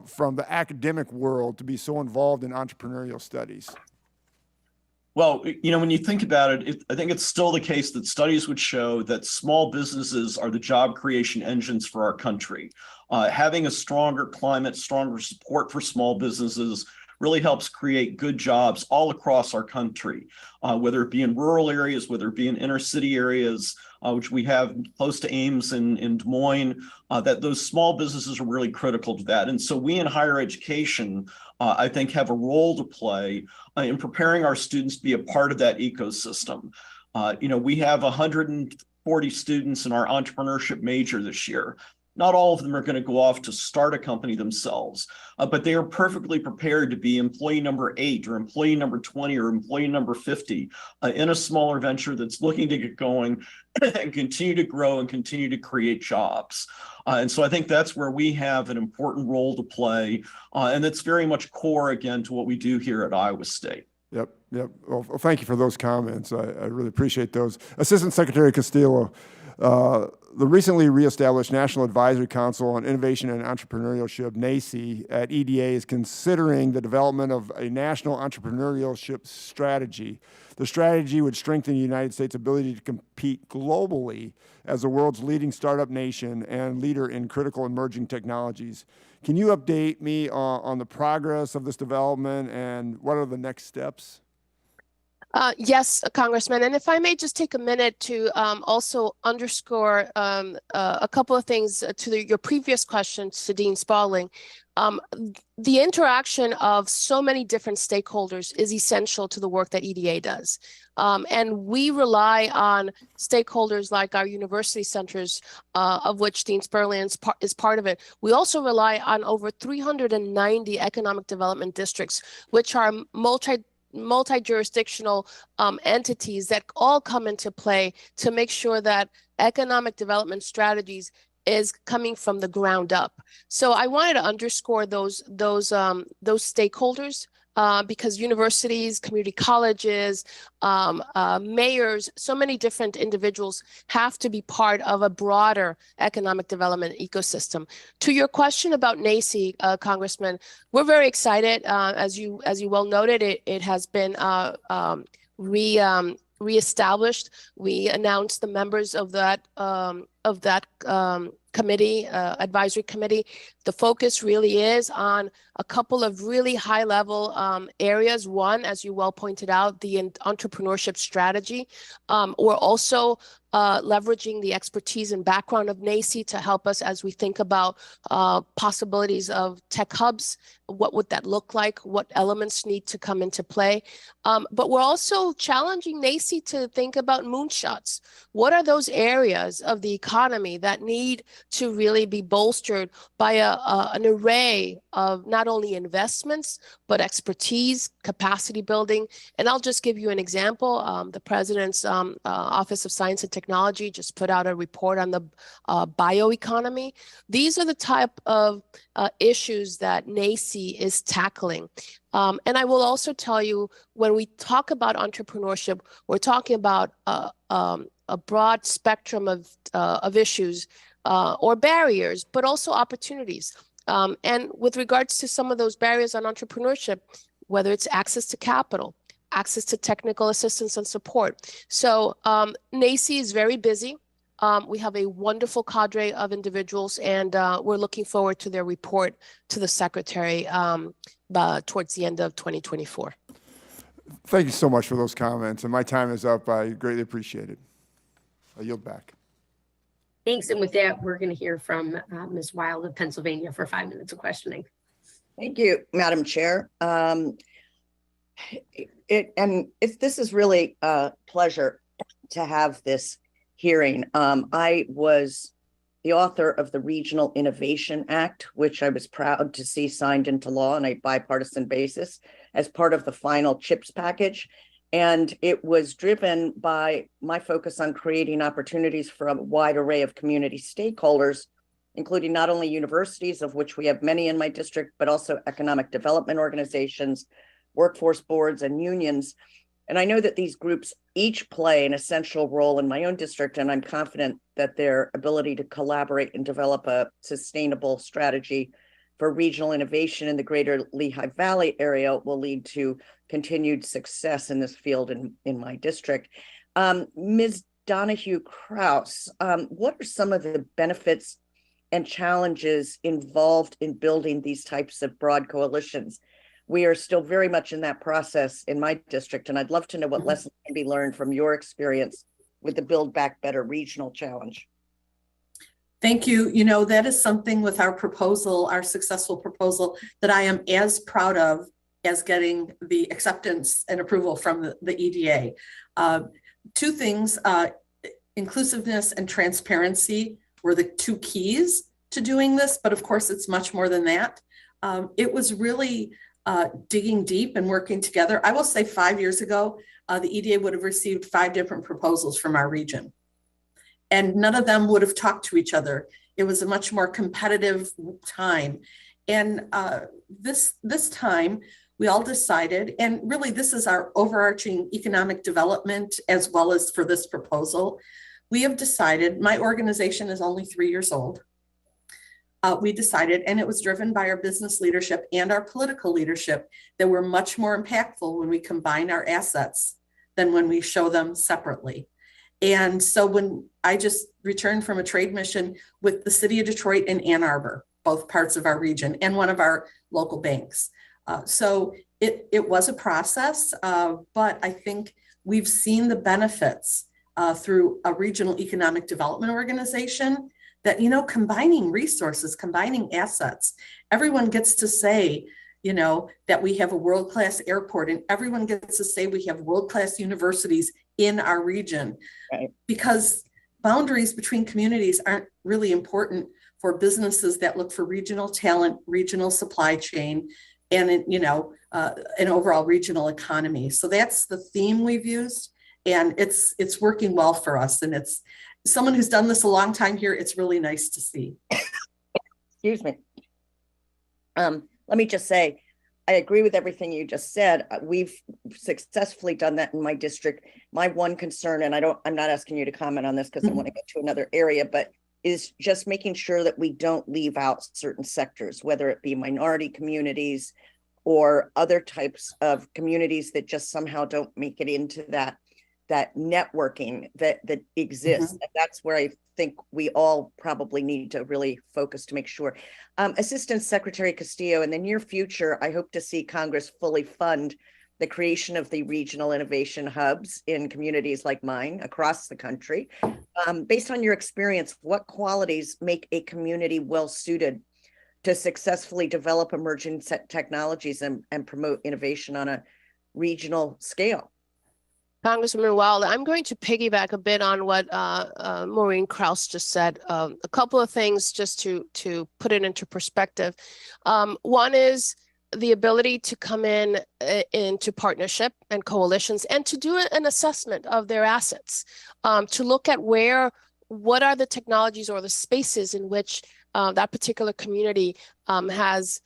from the academic world to be so involved in entrepreneurial studies? Well, when you think about it, I think it's still the case that studies would show that small businesses are the job creation engines for our country. Having a stronger climate, stronger support for small businesses really helps create good jobs all across our country, whether it be in rural areas, whether it be in inner city areas, which we have close to Ames and Des Moines, that those small businesses are really critical to that. And so we in higher education, I think, have a role to play in preparing our students to be a part of that ecosystem. We have 140 students in our entrepreneurship major this year. Not all of them are going to go off to start a company themselves, but they are perfectly prepared to be employee number 8 or employee number 20 or employee number 50 in a smaller venture that's looking to get going and continue to grow and continue to create jobs. And so I think that's where we have an important role to play. And that's very much core, again, to what we do here at Iowa State. Yep. Well, thank you for those comments. I really appreciate those. Assistant Secretary Castillo, the recently reestablished National Advisory Council on Innovation and Entrepreneurship, NACI, at EDA is considering the development of a national entrepreneurship strategy. The strategy would strengthen the United States' ability to compete globally as the world's leading startup nation and leader in critical emerging technologies. Can you update me on the progress of this development and what are the next steps? Yes, Congressman. And if I may just take a minute to also underscore a couple of things to your previous question to Dean Spalding. The interaction of so many different stakeholders is essential to the work that EDA does. And we rely on stakeholders like our university centers, of which Dean Spalding is part of it. We also rely on over 390 economic development districts, which are multi-jurisdictional entities that all come into play to make sure that economic development strategies is coming from the ground up. So I wanted to underscore those stakeholders because universities, community colleges, mayors, so many different individuals have to be part of a broader economic development ecosystem. To your question about NACI, Congressman, we're very excited. As you well noted, it has been reestablished. We announced the members of that of that advisory committee. The focus really is on a couple of really high level areas. One, as you well pointed out, the entrepreneurship strategy. We're also leveraging the expertise and background of NACI to help us as we think about possibilities of tech hubs. What would that look like? What elements need to come into play? But we're also challenging NACI to think about moonshots. What are those areas of the economy that need to really be bolstered by an array of not only investments, but expertise, capacity building? And I'll just give you an example. The President's Office of Science and Technology just put out a report on the bioeconomy. These are the type of issues that NACI is tackling. And I will also tell you, when we talk about entrepreneurship, we're talking about a broad spectrum of issues or barriers, but also opportunities. And with regards to some of those barriers on entrepreneurship, whether it's access to capital, access to technical assistance and support. So NACI is very busy. We have a wonderful cadre of individuals, and we're looking forward to their report to the Secretary towards the end of 2024. Thank you so much for those comments. And my time is up. I greatly appreciate it. I yield back. Thanks. And with that, we're going to hear from Ms. Wild of Pennsylvania for 5 minutes of questioning. Thank you, Madam Chair. This is really a pleasure to have this hearing. I was the author of the Regional Innovation Act, which I was proud to see signed into law on a bipartisan basis as part of the final CHIPS package. And it was driven by my focus on creating opportunities for a wide array of community stakeholders, including not only universities, of which we have many in my district, but also economic development organizations, workforce boards, and unions. And I know that these groups each play an essential role in my own district, and I'm confident that their ability to collaborate and develop a sustainable strategy for regional innovation in the greater Lehigh Valley area will lead to continued success in this field in my district. Ms. Donohue Krauss, what are some of the benefits and challenges involved in building these types of broad coalitions? We are still very much in that process in my district, and I'd love to know what lessons can be learned from your experience with the Build Back Better regional challenge. Thank you. You know, that is something with our proposal, our successful proposal, that I am as proud of as getting the acceptance and approval from the EDA. Two things, inclusiveness and transparency were the two keys to doing this, but of course it's much more than that. It was really digging deep and working together. I will say 5 years ago, the EDA would have received 5 different proposals from our region, and none of them would have talked to each other. It was a much more competitive time. And this time, we all decided, and really this is our overarching economic development as well as for this proposal, we have decided, my organization is only 3 years old. We decided, and it was driven by our business leadership and our political leadership, that we're much more impactful when we combine our assets than when we show them separately. And so when I just returned from a trade mission with the city of Detroit and Ann Arbor, both parts of our region, and one of our local banks. So it was a process, but I think we've seen the benefits through a regional economic development organization that, you know, combining resources, combining assets, everyone gets to say, you know, that we have a world-class airport, and everyone gets to say we have world-class universities in our region. Right. Because boundaries between communities aren't really important for businesses that look for regional talent, regional supply chain, and, you know, an overall regional economy. So that's the theme we've used, and it's working well for us. And it's someone who's done this a long time here. It's really nice to see. Excuse me. Let me just say, I agree with everything you just said. We've successfully done that in my district. My one concern, and I'm not asking you to comment on this because I want to get to another area, but is just making sure that we don't leave out certain sectors, whether it be minority communities or other types of communities that just somehow don't make it into that that networking that exists. And that's where I think we all probably need to really focus to make sure. Assistant Secretary Castillo, in the near future, I hope to see Congress fully fund the creation of the regional innovation hubs in communities like mine across the country. Based on your experience, what qualities make a community well suited to successfully develop emerging technologies and promote innovation on a regional scale? Congresswoman Wilder, I'm going to piggyback a bit on what Maureen Krauss just said. A couple of things just to put it into perspective. One is the ability to come into partnership and coalitions and to do an assessment of their assets, to look at what are the technologies or the spaces in which that particular community has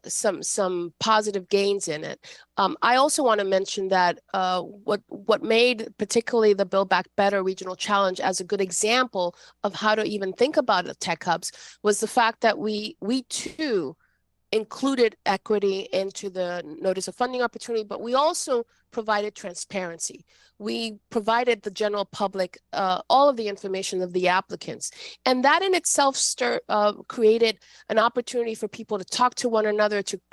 some positive gains in it. I also want to mention that what made particularly the Build Back Better Regional Challenge as a good example of how to even think about the tech hubs was the fact that we too included equity into the notice of funding opportunity, but we also provided transparency. We provided the general public all of the information of the applicants. And that in itself created an opportunity for people to talk to one another, to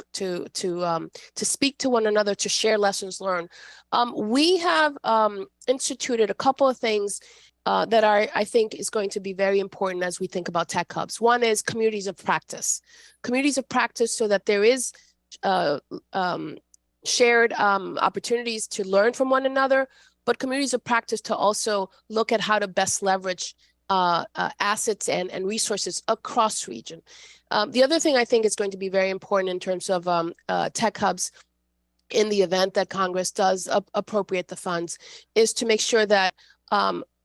speak to one another, to share lessons learned. We have instituted a couple of things that I think is going to be very important as we think about tech hubs. One is communities of practice so that there is shared opportunities to learn from one another, but communities of practice to also look at how to best leverage assets and resources across region. The other thing I think is going to be very important in terms of tech hubs in the event that Congress does appropriate the funds is to make sure that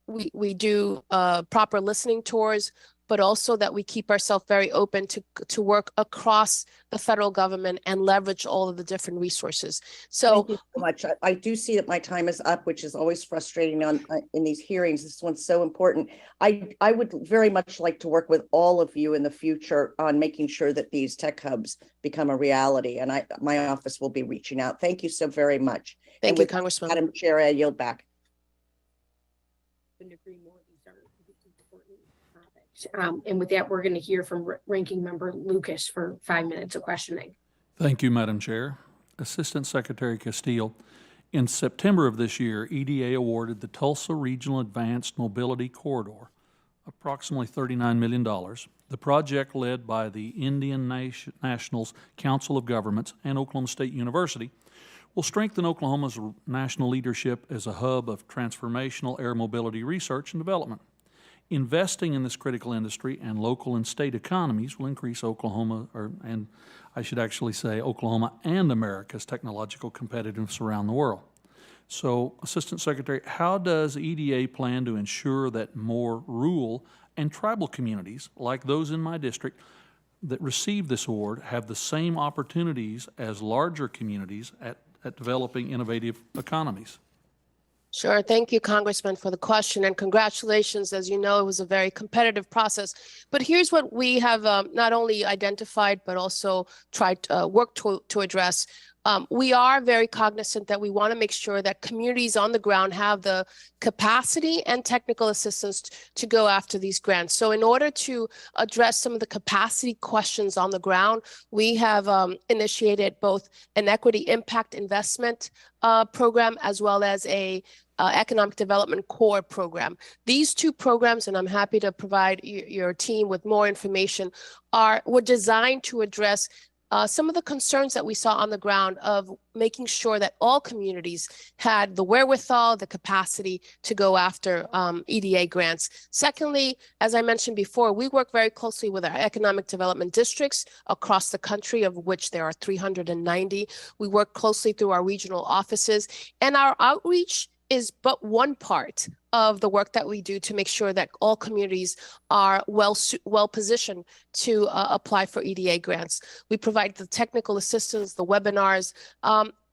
we do proper listening tours, but also that we keep ourselves very open to work across the federal government and leverage all of the different resources. So thank you so much. I do see that my time is up, which is always frustrating in these hearings. This one's so important. I would very much like to work with all of you in the future on making sure that these tech hubs become a reality, and my office will be reaching out. Thank you so very much. Thank you, Congressman. Madam Chair, I yield back. Couldn't agree more. These are important topics. And with that, we're going to hear from Ranking Member Lucas for 5 minutes of questioning. Thank you, Madam Chair. Assistant Secretary Castillo, in September of this year, EDA awarded the Tulsa Regional Advanced Mobility Corridor approximately $39 million. The project, led by the Indian Nationals Council of Governments and Oklahoma State University, will strengthen Oklahoma's national leadership as a hub of transformational air mobility research and development. Investing in this critical industry and local and state economies will increase Oklahoma and America's technological competitiveness around the world. So, Assistant Secretary, how does EDA plan to ensure that more rural and tribal communities, like those in my district, that receive this award have the same opportunities as larger communities at developing innovative economies? Sure. Thank you, Congressman, for the question, and congratulations. As you know, it was a very competitive process. But here's what we have not only identified, but also tried to work to address. We are very cognizant that we want to make sure that communities on the ground have the capacity and technical assistance to go after these grants. So in order to address some of the capacity questions on the ground, we have initiated both an equity impact investment program as well as a economic development core program. These two programs, and I'm happy to provide your team with more information, were designed to address some of the concerns that we saw on the ground of making sure that all communities had the wherewithal, the capacity to go after EDA grants. Secondly, as I mentioned before, we work very closely with our economic development districts across the country, of which there are 390. We work closely through our regional offices, and our outreach is but one part of the work that we do to make sure that all communities are well positioned to apply for EDA grants. We provide the technical assistance, the webinars,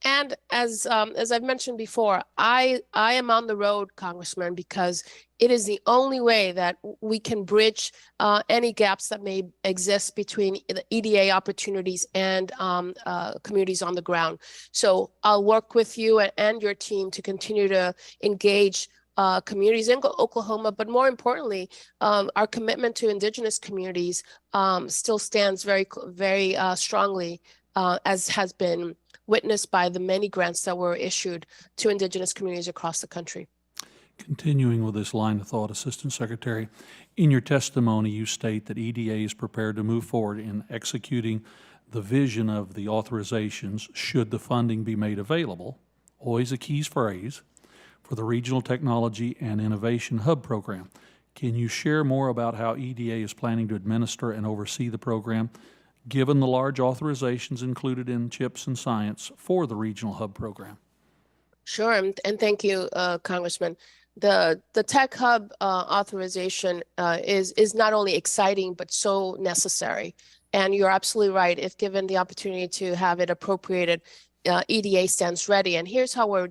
And as I've mentioned before, I am on the road, Congressman, because it is the only way that we can bridge any gaps that may exist between the EDA opportunities and communities on the ground. So I'll work with you and your team to continue to engage communities in Oklahoma, but more importantly, our commitment to Indigenous communities still stands very strongly, as has been witnessed by the many grants that were issued to Indigenous communities across the country. Continuing with this line of thought, Assistant Secretary, in your testimony, you state that EDA is prepared to move forward in executing the vision of the authorizations should the funding be made available, always a key phrase, for the Regional Technology and Innovation Hub program. Can you share more about how EDA is planning to administer and oversee the program, given the large authorizations included in CHIPS and Science for the Regional Hub program? Sure, and thank you, Congressman. The Tech Hub authorization is not only exciting, but so necessary. And you're absolutely right. If given the opportunity to have it appropriated, EDA stands ready. And here's how we're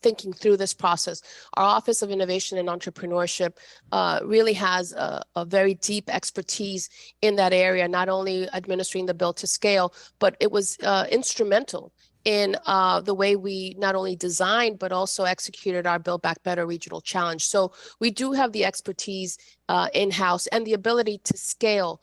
thinking through this process. Our Office of Innovation and Entrepreneurship really has a very deep expertise in that area, not only administering the Build to Scale, but it was instrumental in the way we not only designed, but also executed our Build Back Better regional challenge. So we do have the expertise in-house and the ability to scale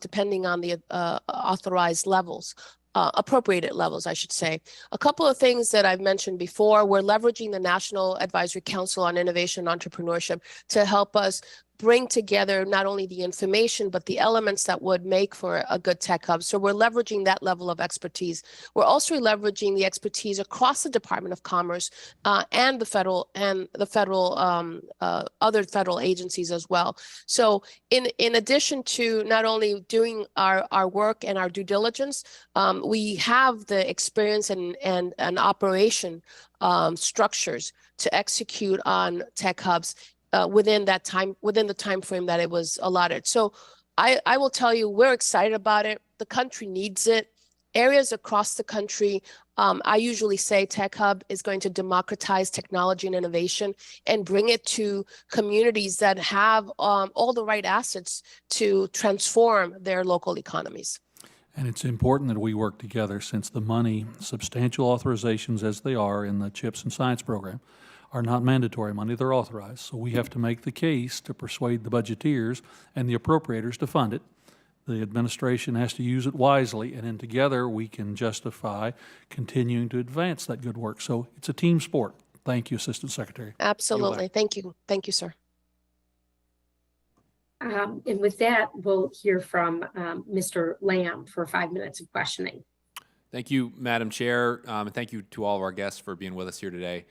depending on the authorized levels. Appropriated levels, I should say. A couple of things that I've mentioned before, we're leveraging the National Advisory Council on Innovation and Entrepreneurship to help us bring together not only the information, but the elements that would make for a good tech hub. So we're leveraging that level of expertise. We're also leveraging the expertise across the Department of Commerce and other federal agencies as well. So in addition to not only doing our work and our due diligence, we have the experience and operation structures to execute on tech hubs within the time frame that it was allotted. So I will tell you, we're excited about it. The country needs it. Areas across the country, I usually say Tech Hub is going to democratize technology and innovation and bring it to communities that have all the right assets to transform their local economies. And it's important that we work together, since the money, substantial authorizations as they are in the CHIPS and Science program, are not mandatory money, they're authorized. So we have to make the case to persuade the budgeteers and the appropriators to fund it. The administration has to use it wisely, and then together we can justify continuing to advance that good work. So it's a team sport. Thank you, Assistant Secretary. Absolutely. Thank you. Thank you, sir. And with that, we'll hear from Mr. Lamb for 5 minutes of questioning. Thank you, Madam Chair, and thank you to all of our guests for being with us here today.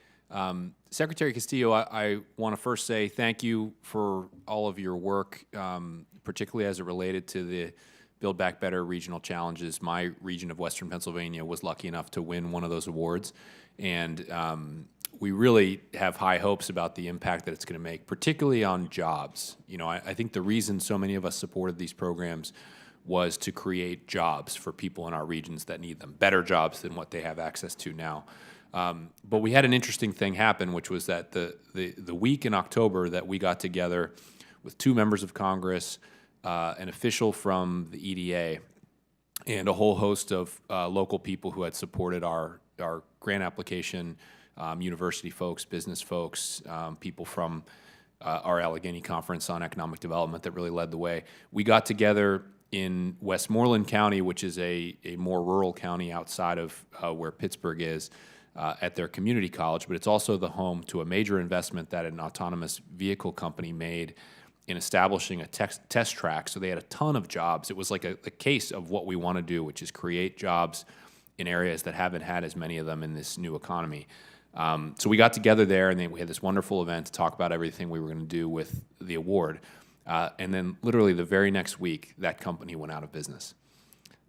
Secretary Castillo, I want to first say thank you for all of your work, particularly as it related to the Build Back Better regional challenges. My region of Western Pennsylvania was lucky enough to win one of those awards, and we really have high hopes about the impact that it's going to make, particularly on jobs. You know, I think the reason so many of us supported these programs was to create jobs for people in our regions that need them, better jobs than what they have access to now. But we had an interesting thing happen, which was that the week in October that we got together with 2 members of Congress, an official from the EDA, and a whole host of local people who had supported our grant application, university folks, business folks, people from our Allegheny Conference on Economic Development that really led the way. We got together in Westmoreland County, which is a more rural county outside of where Pittsburgh is, at their community college, but it's also the home to a major investment that an autonomous vehicle company made in establishing a test track. So they had a ton of jobs. It was like a case of what we want to do, which is create jobs in areas that haven't had as many of them in this new economy. So we got together there, and then we had this wonderful event to talk about everything we were going to do with the award. And then literally the very next week, that company went out of business.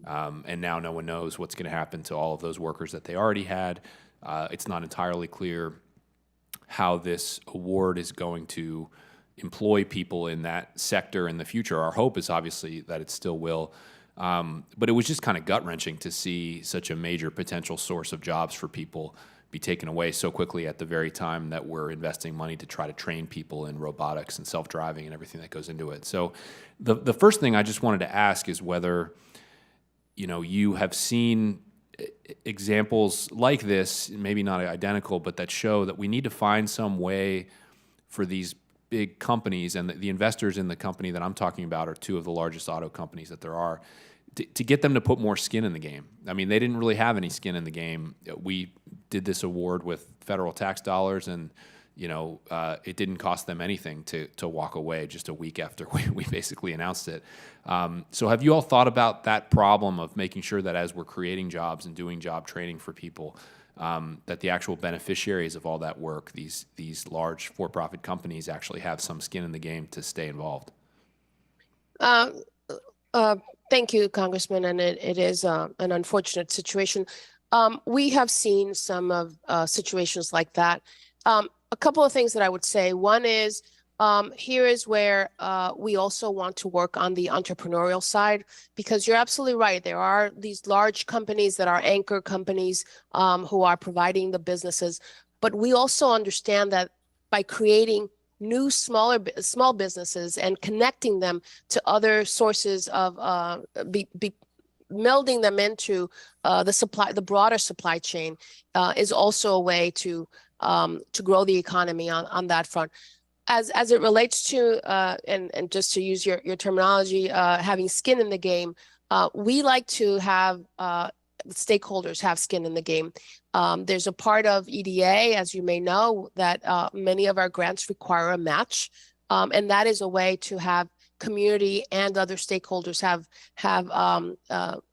And now no one knows what's going to happen to all of those workers that they already had. It's not entirely clear how this award is going to employ people in that sector in the future. Our hope is obviously that it still will. But it was just kind of gut-wrenching to see such a major potential source of jobs for people be taken away so quickly at the very time that we're investing money to try to train people in robotics and self-driving and everything that goes into it. So the first thing I just wanted to ask is whether, you have seen examples like this, maybe not identical, but that show that we need to find some way for these big companies, and the investors in the company that I'm talking about are two of the largest auto companies that there are, to get them to put more skin in the game. I mean, they didn't really have any skin in the game. We did this award with federal tax dollars, and it didn't cost them anything to walk away just a week after we basically announced it. So have you all thought about that problem of making sure that as we're creating jobs and doing job training for people, that the actual beneficiaries of all that work, these large for-profit companies, actually have some skin in the game to stay involved? Thank you, Congressman, and it is an unfortunate situation. We have seen some of situations like that. A couple of things that I would say. One is, here is where we also want to work on the entrepreneurial side, because you're absolutely right. There are these large companies that are anchor companies who are providing the businesses, but we also understand that by creating new small businesses and connecting them to other sources of melding them into the broader supply chain is also a way to grow the economy on that front. As it relates to and just to use your terminology, having skin in the game, we like to have stakeholders have skin in the game. There's a part of EDA, as you may know, that many of our grants require a match, and that is a way to have community and other stakeholders have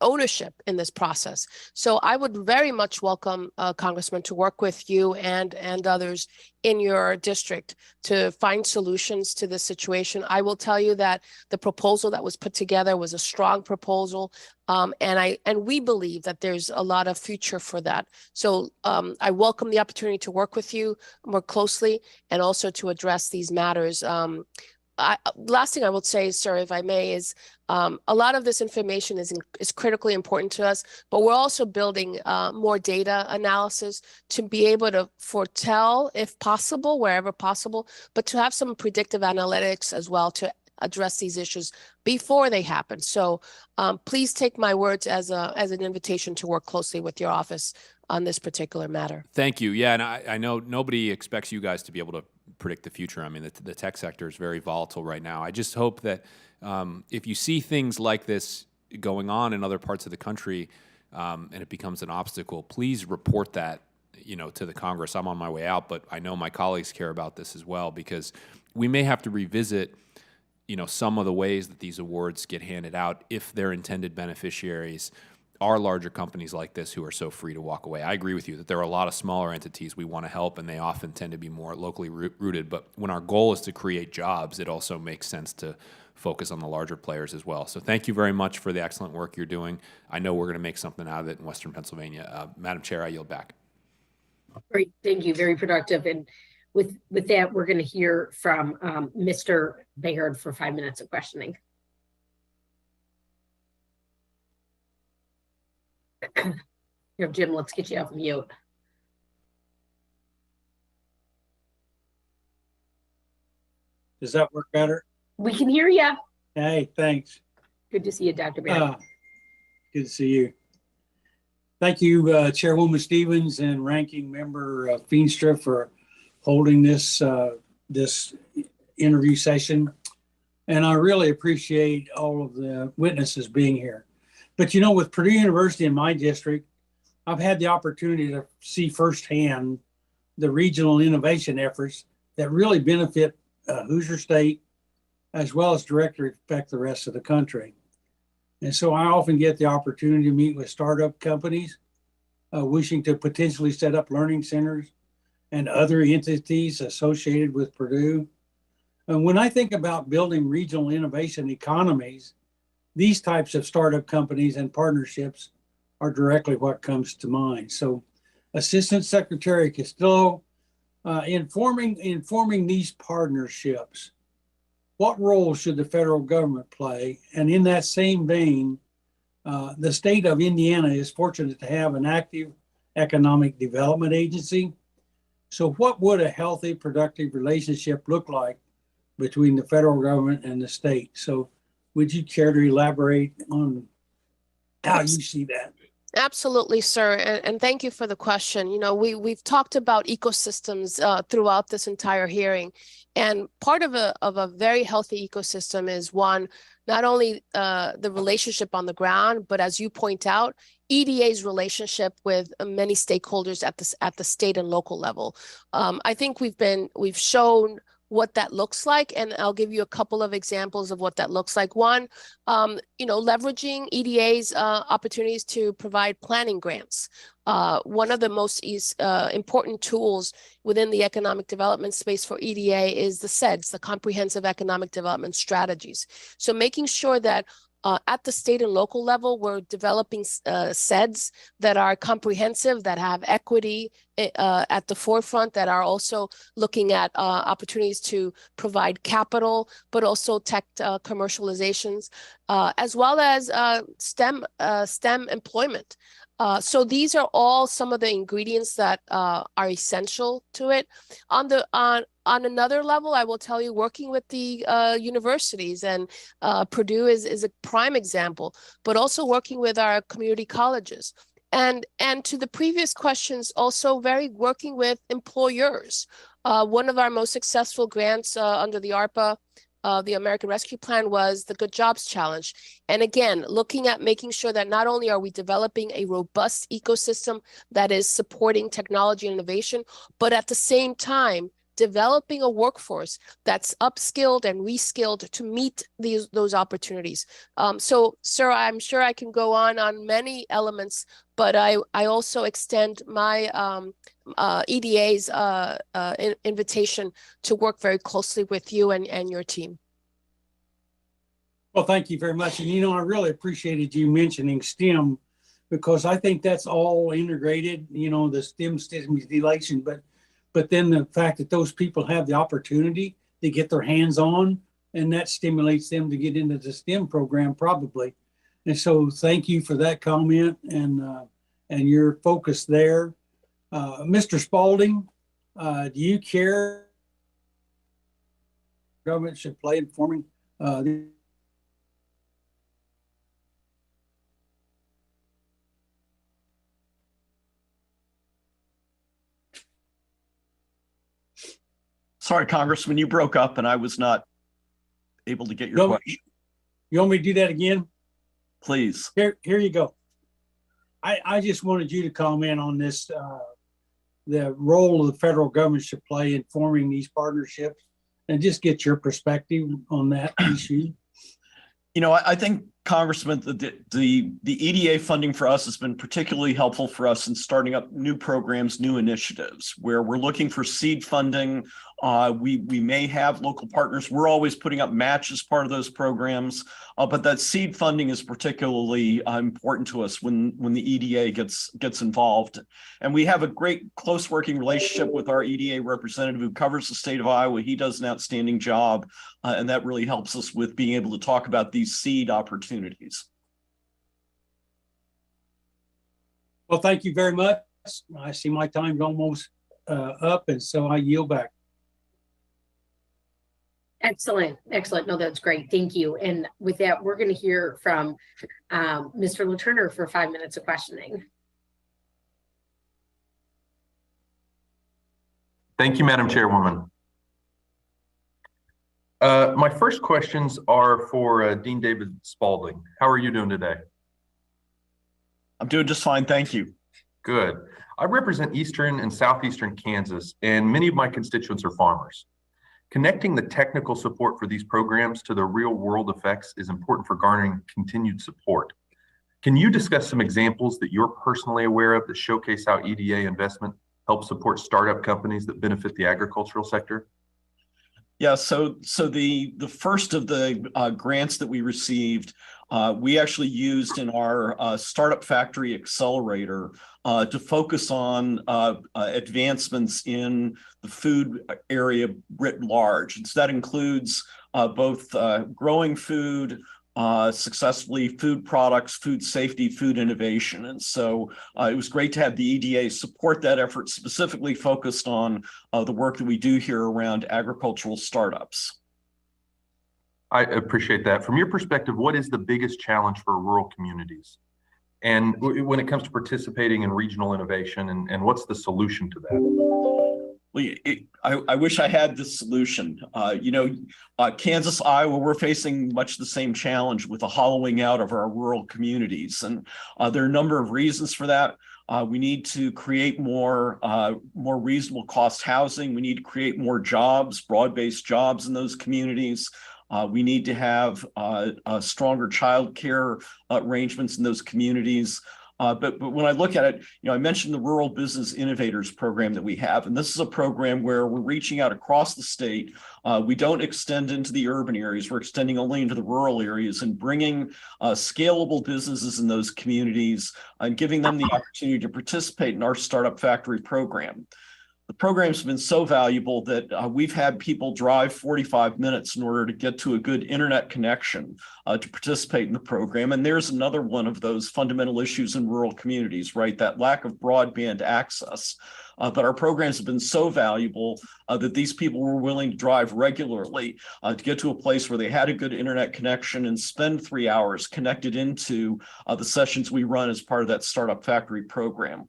ownership in this process. So I would very much welcome, Congressman, to work with you and others in your district to find solutions to this situation. I will tell you that the proposal that was put together was a strong proposal, and we believe that there's a lot of future for that. So I welcome the opportunity to work with you more closely and also to address these matters. Last thing I would say, sir, if I may, is a lot of this information is critically important to us, but we're also building more data analysis to be able to foretell, if possible, wherever possible, but to have some predictive analytics as well to address these issues before they happen. So please take my words as an invitation to work closely with your office on this particular matter. Thank you. Yeah, and I know nobody expects you guys to be able to predict the future. I mean, the tech sector is very volatile right now. I just hope that if you see things like this going on in other parts of the country and it becomes an obstacle, please report that, to the Congress. I'm on my way out, but I know my colleagues care about this as well, because we may have to revisit, some of the ways that these awards get handed out if their intended beneficiaries are larger companies like this who are so free to walk away. I agree with you that there are a lot of smaller entities we want to help, and they often tend to be more locally rooted. But when our goal is to create jobs, it also makes sense to focus on the larger players as well. So thank you very much for the excellent work you're doing. I know we're going to make something out of it in Western Pennsylvania. Madam Chair, I yield back. Great, thank you. Very productive. And with that, we're going to hear from Mr. Baird for 5 minutes of questioning. Here, Jim, let's get you off mute. Does that work better? We can hear you. Hey, thanks. Good to see you, Dr. Baird. Good to see you. Thank you, Chairwoman Stevens and Ranking Member Feenstra, for holding this interview session. And I really appreciate all of the witnesses being here. But with Purdue University in my district, I've had the opportunity to see firsthand the regional innovation efforts that really benefit Hoosier State, as well as directly affect the rest of the country. And so I often get the opportunity to meet with startup companies wishing to potentially set up learning centers and other entities associated with Purdue. And when I think about building regional innovation economies, these types of startup companies and partnerships are directly what comes to mind. So Assistant Secretary Castillo, in forming these partnerships, what role should the federal government play? And in that same vein, The state of Indiana is fortunate to have an active economic development agency. So what would a healthy, productive relationship look like between the federal government and the state? So would you care to elaborate on how you see that? Absolutely, sir. And thank you for the question. You know, we've talked about ecosystems throughout this entire hearing. And part of a very healthy ecosystem is one, not only the relationship on the ground, but as you point out, EDA's relationship with many stakeholders at the state and local level. I think we've shown what that looks like, and I'll give you a couple of examples of what that looks like. One, leveraging EDA's opportunities to provide planning grants. One of the most important tools within the economic development space for EDA is the CEDS, the Comprehensive Economic Development Strategies. So making sure that at the state and local level, we're developing CEDS that are comprehensive, that have equity at the forefront, that are also looking at opportunities to provide capital, but also tech commercializations, as well as STEM employment. So these are all some of the ingredients that are essential to it. On another level, I will tell you, working with the universities, and Purdue is a prime example, but also working with our community colleges. And to the previous questions, also working with employers. One of our most successful grants under the ARPA, the American Rescue Plan, was the Good Jobs Challenge. And again, looking at making sure that not only are we developing a robust ecosystem that is supporting technology and innovation, but at the same time, developing a workforce that's upskilled and reskilled to meet those opportunities. So, sir, I'm sure I can go on many elements, but I also extend my EDA's invitation to work very closely with you and your team. Well, thank you very much. And, I really appreciated you mentioning STEM, because I think that's all integrated, the STEM stimulation, but then the fact that those people have the opportunity to get their hands on, and that stimulates them to get into the STEM program probably. And so thank you for that comment and your focus there. Mr. Spalding, do you care government should play in forming Sorry, Congressman, you broke up and I was not able to get your question. You want me to do that again? Please. Here you go. I just wanted you to comment on this, the role the federal government should play in forming these partnerships, and just get your perspective on that issue. I think, Congressman, the EDA funding for us has been particularly helpful for us in starting up new programs, new initiatives, where we're looking for seed funding. We may have local partners. We're always putting up match as part of those programs, but that seed funding is particularly important to us when the EDA gets involved. And we have a great close working relationship with our EDA representative who covers the state of Iowa. He does an outstanding job, and that really helps us with being able to talk about these seed opportunities. Well, thank you very much. I see my time's almost up, and so I yield back. Excellent. No, that's great. Thank you. And with that, we're going to hear from Mr. Letourneau for 5 minutes of questioning. Thank you, Madam Chairwoman. My first questions are for Dean David Spalding. How are you doing today? I'm doing just fine, thank you. Good. I represent eastern and southeastern Kansas, and many of my constituents are farmers. Connecting the technical support for these programs to the real world effects is important for garnering continued support. Can you discuss some examples that you're personally aware of that showcase how EDA investment helps support startup companies that benefit the agricultural sector? Yeah, so the first of the grants that we received, we actually used in our Startup Factory Accelerator to focus on advancements in the food area writ large. And so that includes both growing food, successfully food products, food safety, food innovation. And so it was great to have the EDA support that effort, specifically focused on the work that we do here around agricultural startups. I appreciate that. From your perspective, what is the biggest challenge for rural communities? And when it comes to participating in regional innovation, and what's the solution to that? Well, I wish I had this solution. Kansas, Iowa, we're facing much the same challenge with the hollowing out of our rural communities. And there are a number of reasons for that. We need to create more reasonable cost housing. We need to create more jobs, broad-based jobs in those communities. We need to have stronger child care arrangements in those communities. But when I look at it, I mentioned the Rural Business Innovators program that we have, and this is a program where we're reaching out across the state. We don't extend into the urban areas. We're extending only into the rural areas and bringing scalable businesses in those communities and giving them the opportunity to participate in our Startup Factory program. The program's been so valuable that we've had people drive 45 minutes in order to get to a good internet connection to participate in the program. And there's another one of those fundamental issues in rural communities, right? That lack of broadband access. But our programs have been so valuable that these people were willing to drive regularly to get to a place where they had a good internet connection and spend 3 hours connected into the sessions we run as part of that Startup Factory program.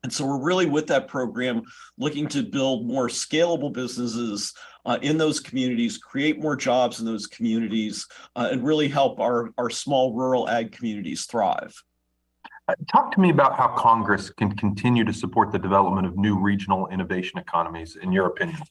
And so we're really, with that program, looking to build more scalable businesses in those communities, create more jobs in those communities, and really help our small rural ag communities thrive. Talk to me about how Congress can continue to support the development of new regional innovation economies, in your opinion.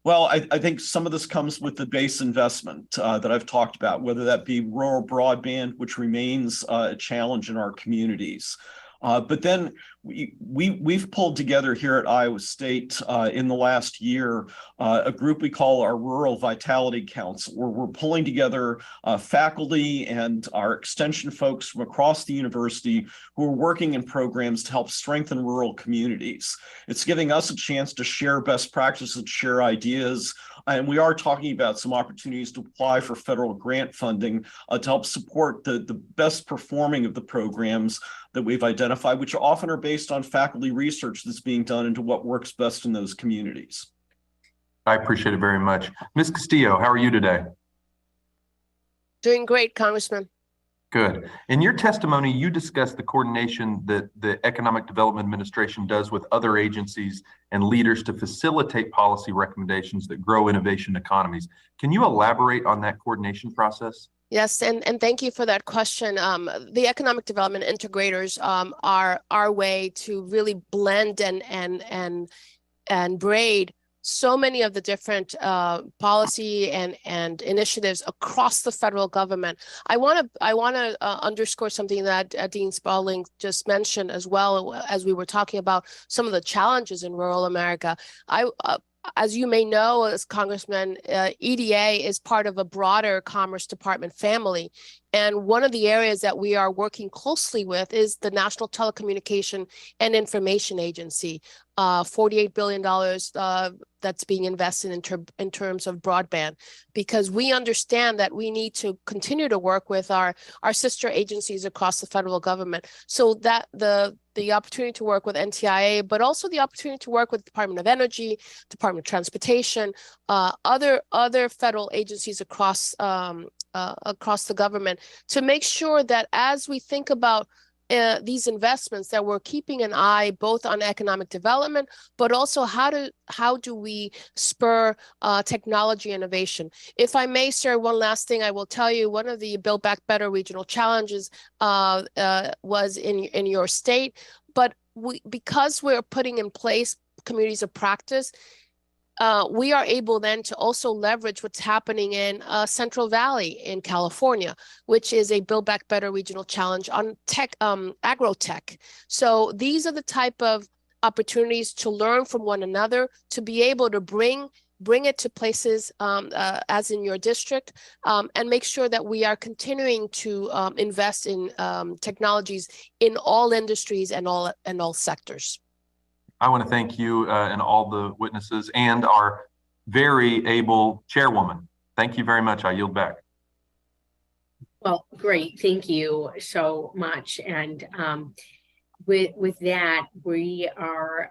Well, I think some of this comes with the base investment that I've talked about, whether that be rural broadband, which remains a challenge in our communities. But then we've pulled together here at Iowa State in the last year a group we call our Rural Vitality Council, where we're pulling together faculty and our extension folks from across the university who are working in programs to help strengthen rural communities. It's giving us a chance to share best practices, share ideas, and we are talking about some opportunities to apply for federal grant funding to help support the best performing of the programs that we've identified, which often are based on faculty research that's being done into what works best in those communities. I appreciate it very much. Ms. Castillo, how are you today? Doing great, Congressman. Good. In your testimony, you discussed the coordination that the Economic Development Administration does with other agencies and leaders to facilitate policy recommendations that grow innovation economies. Can you elaborate on that coordination process? Yes, and thank you for that question. The economic development integrators are our way to really blend and braid so many of the different policy and initiatives across the federal government. I want to underscore something that Dean Spalding just mentioned, as well as we were talking about some of the challenges in rural America. As you may know, as Congressman, EDA is part of a broader Commerce Department family. And one of the areas that we are working closely with is the National Telecommunication and Information Agency, $48 billion that's being invested in terms of broadband, because we understand that we need to continue to work with our sister agencies across the federal government, so that the opportunity to work with NTIA, but also the opportunity to work with Department of Energy, Department of Transportation, other federal agencies across the government, to make sure that as we think about these investments, that we're keeping an eye both on economic development, but also how do we spur technology innovation. If I may, sir, one last thing I will tell you, one of the Build Back Better regional challenges was in your state, but because we're putting in place communities of practice, we are able then to also leverage what's happening in Central Valley in California, which is a Build Back Better regional challenge on tech, agro-tech. So these are the type of opportunities to learn from one another, to be able to bring it to places as in your district, and make sure that we are continuing to invest in technologies in all industries and all sectors. I want to thank you and all the witnesses and our very able chairwoman. Thank you very much. I yield back. Well, great. Thank you so much. And with that, we are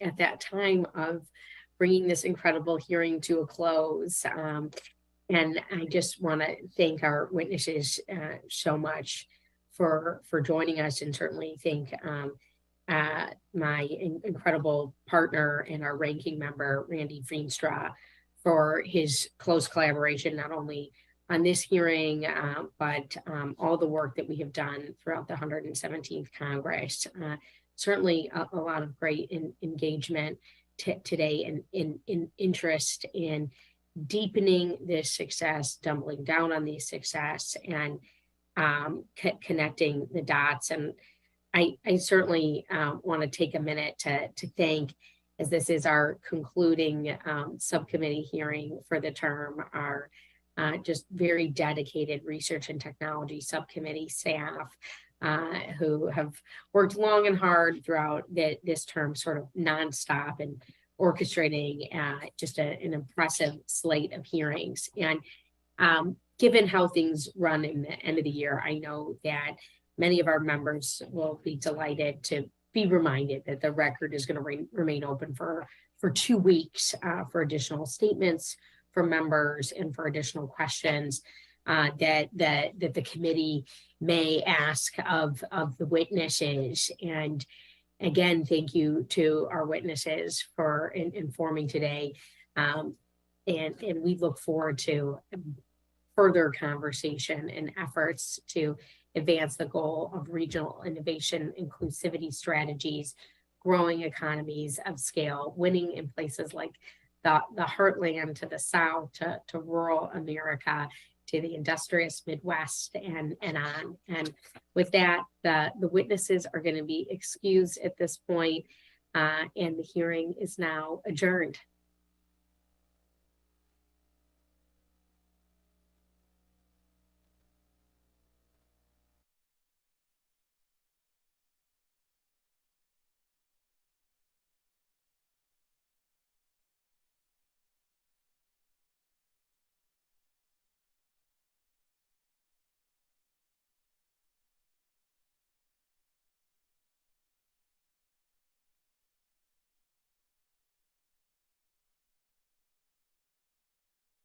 at that time of bringing this incredible hearing to a close. And I just want to thank our witnesses so much for joining us, and certainly thank my incredible partner and our ranking member, Randy Feenstra, for his close collaboration, not only on this hearing, but all the work that we have done throughout the 117th Congress. Certainly a lot of great engagement today, and in interest in deepening this success, doubling down on the success, and connecting the dots. And I certainly want to take a minute to thank, as this is our concluding subcommittee hearing for the term, our just very dedicated research and technology subcommittee staff who have worked long and hard throughout this term, sort of nonstop, and orchestrating just an impressive slate of hearings. And given how things run in the end of the year, I know that many of our members will be delighted to be reminded that the record is going to remain open for 2 weeks for additional statements from members and for additional questions that the committee may ask of the witnesses. And again, thank you to our witnesses for informing today. And we look forward to further conversation and efforts to advance the goal of regional innovation, inclusivity strategies, growing economies of scale, winning in places like the heartland to the south, to rural America, to the industrious Midwest, and on. And with that, the witnesses are going to be excused at this point, and the hearing is now adjourned.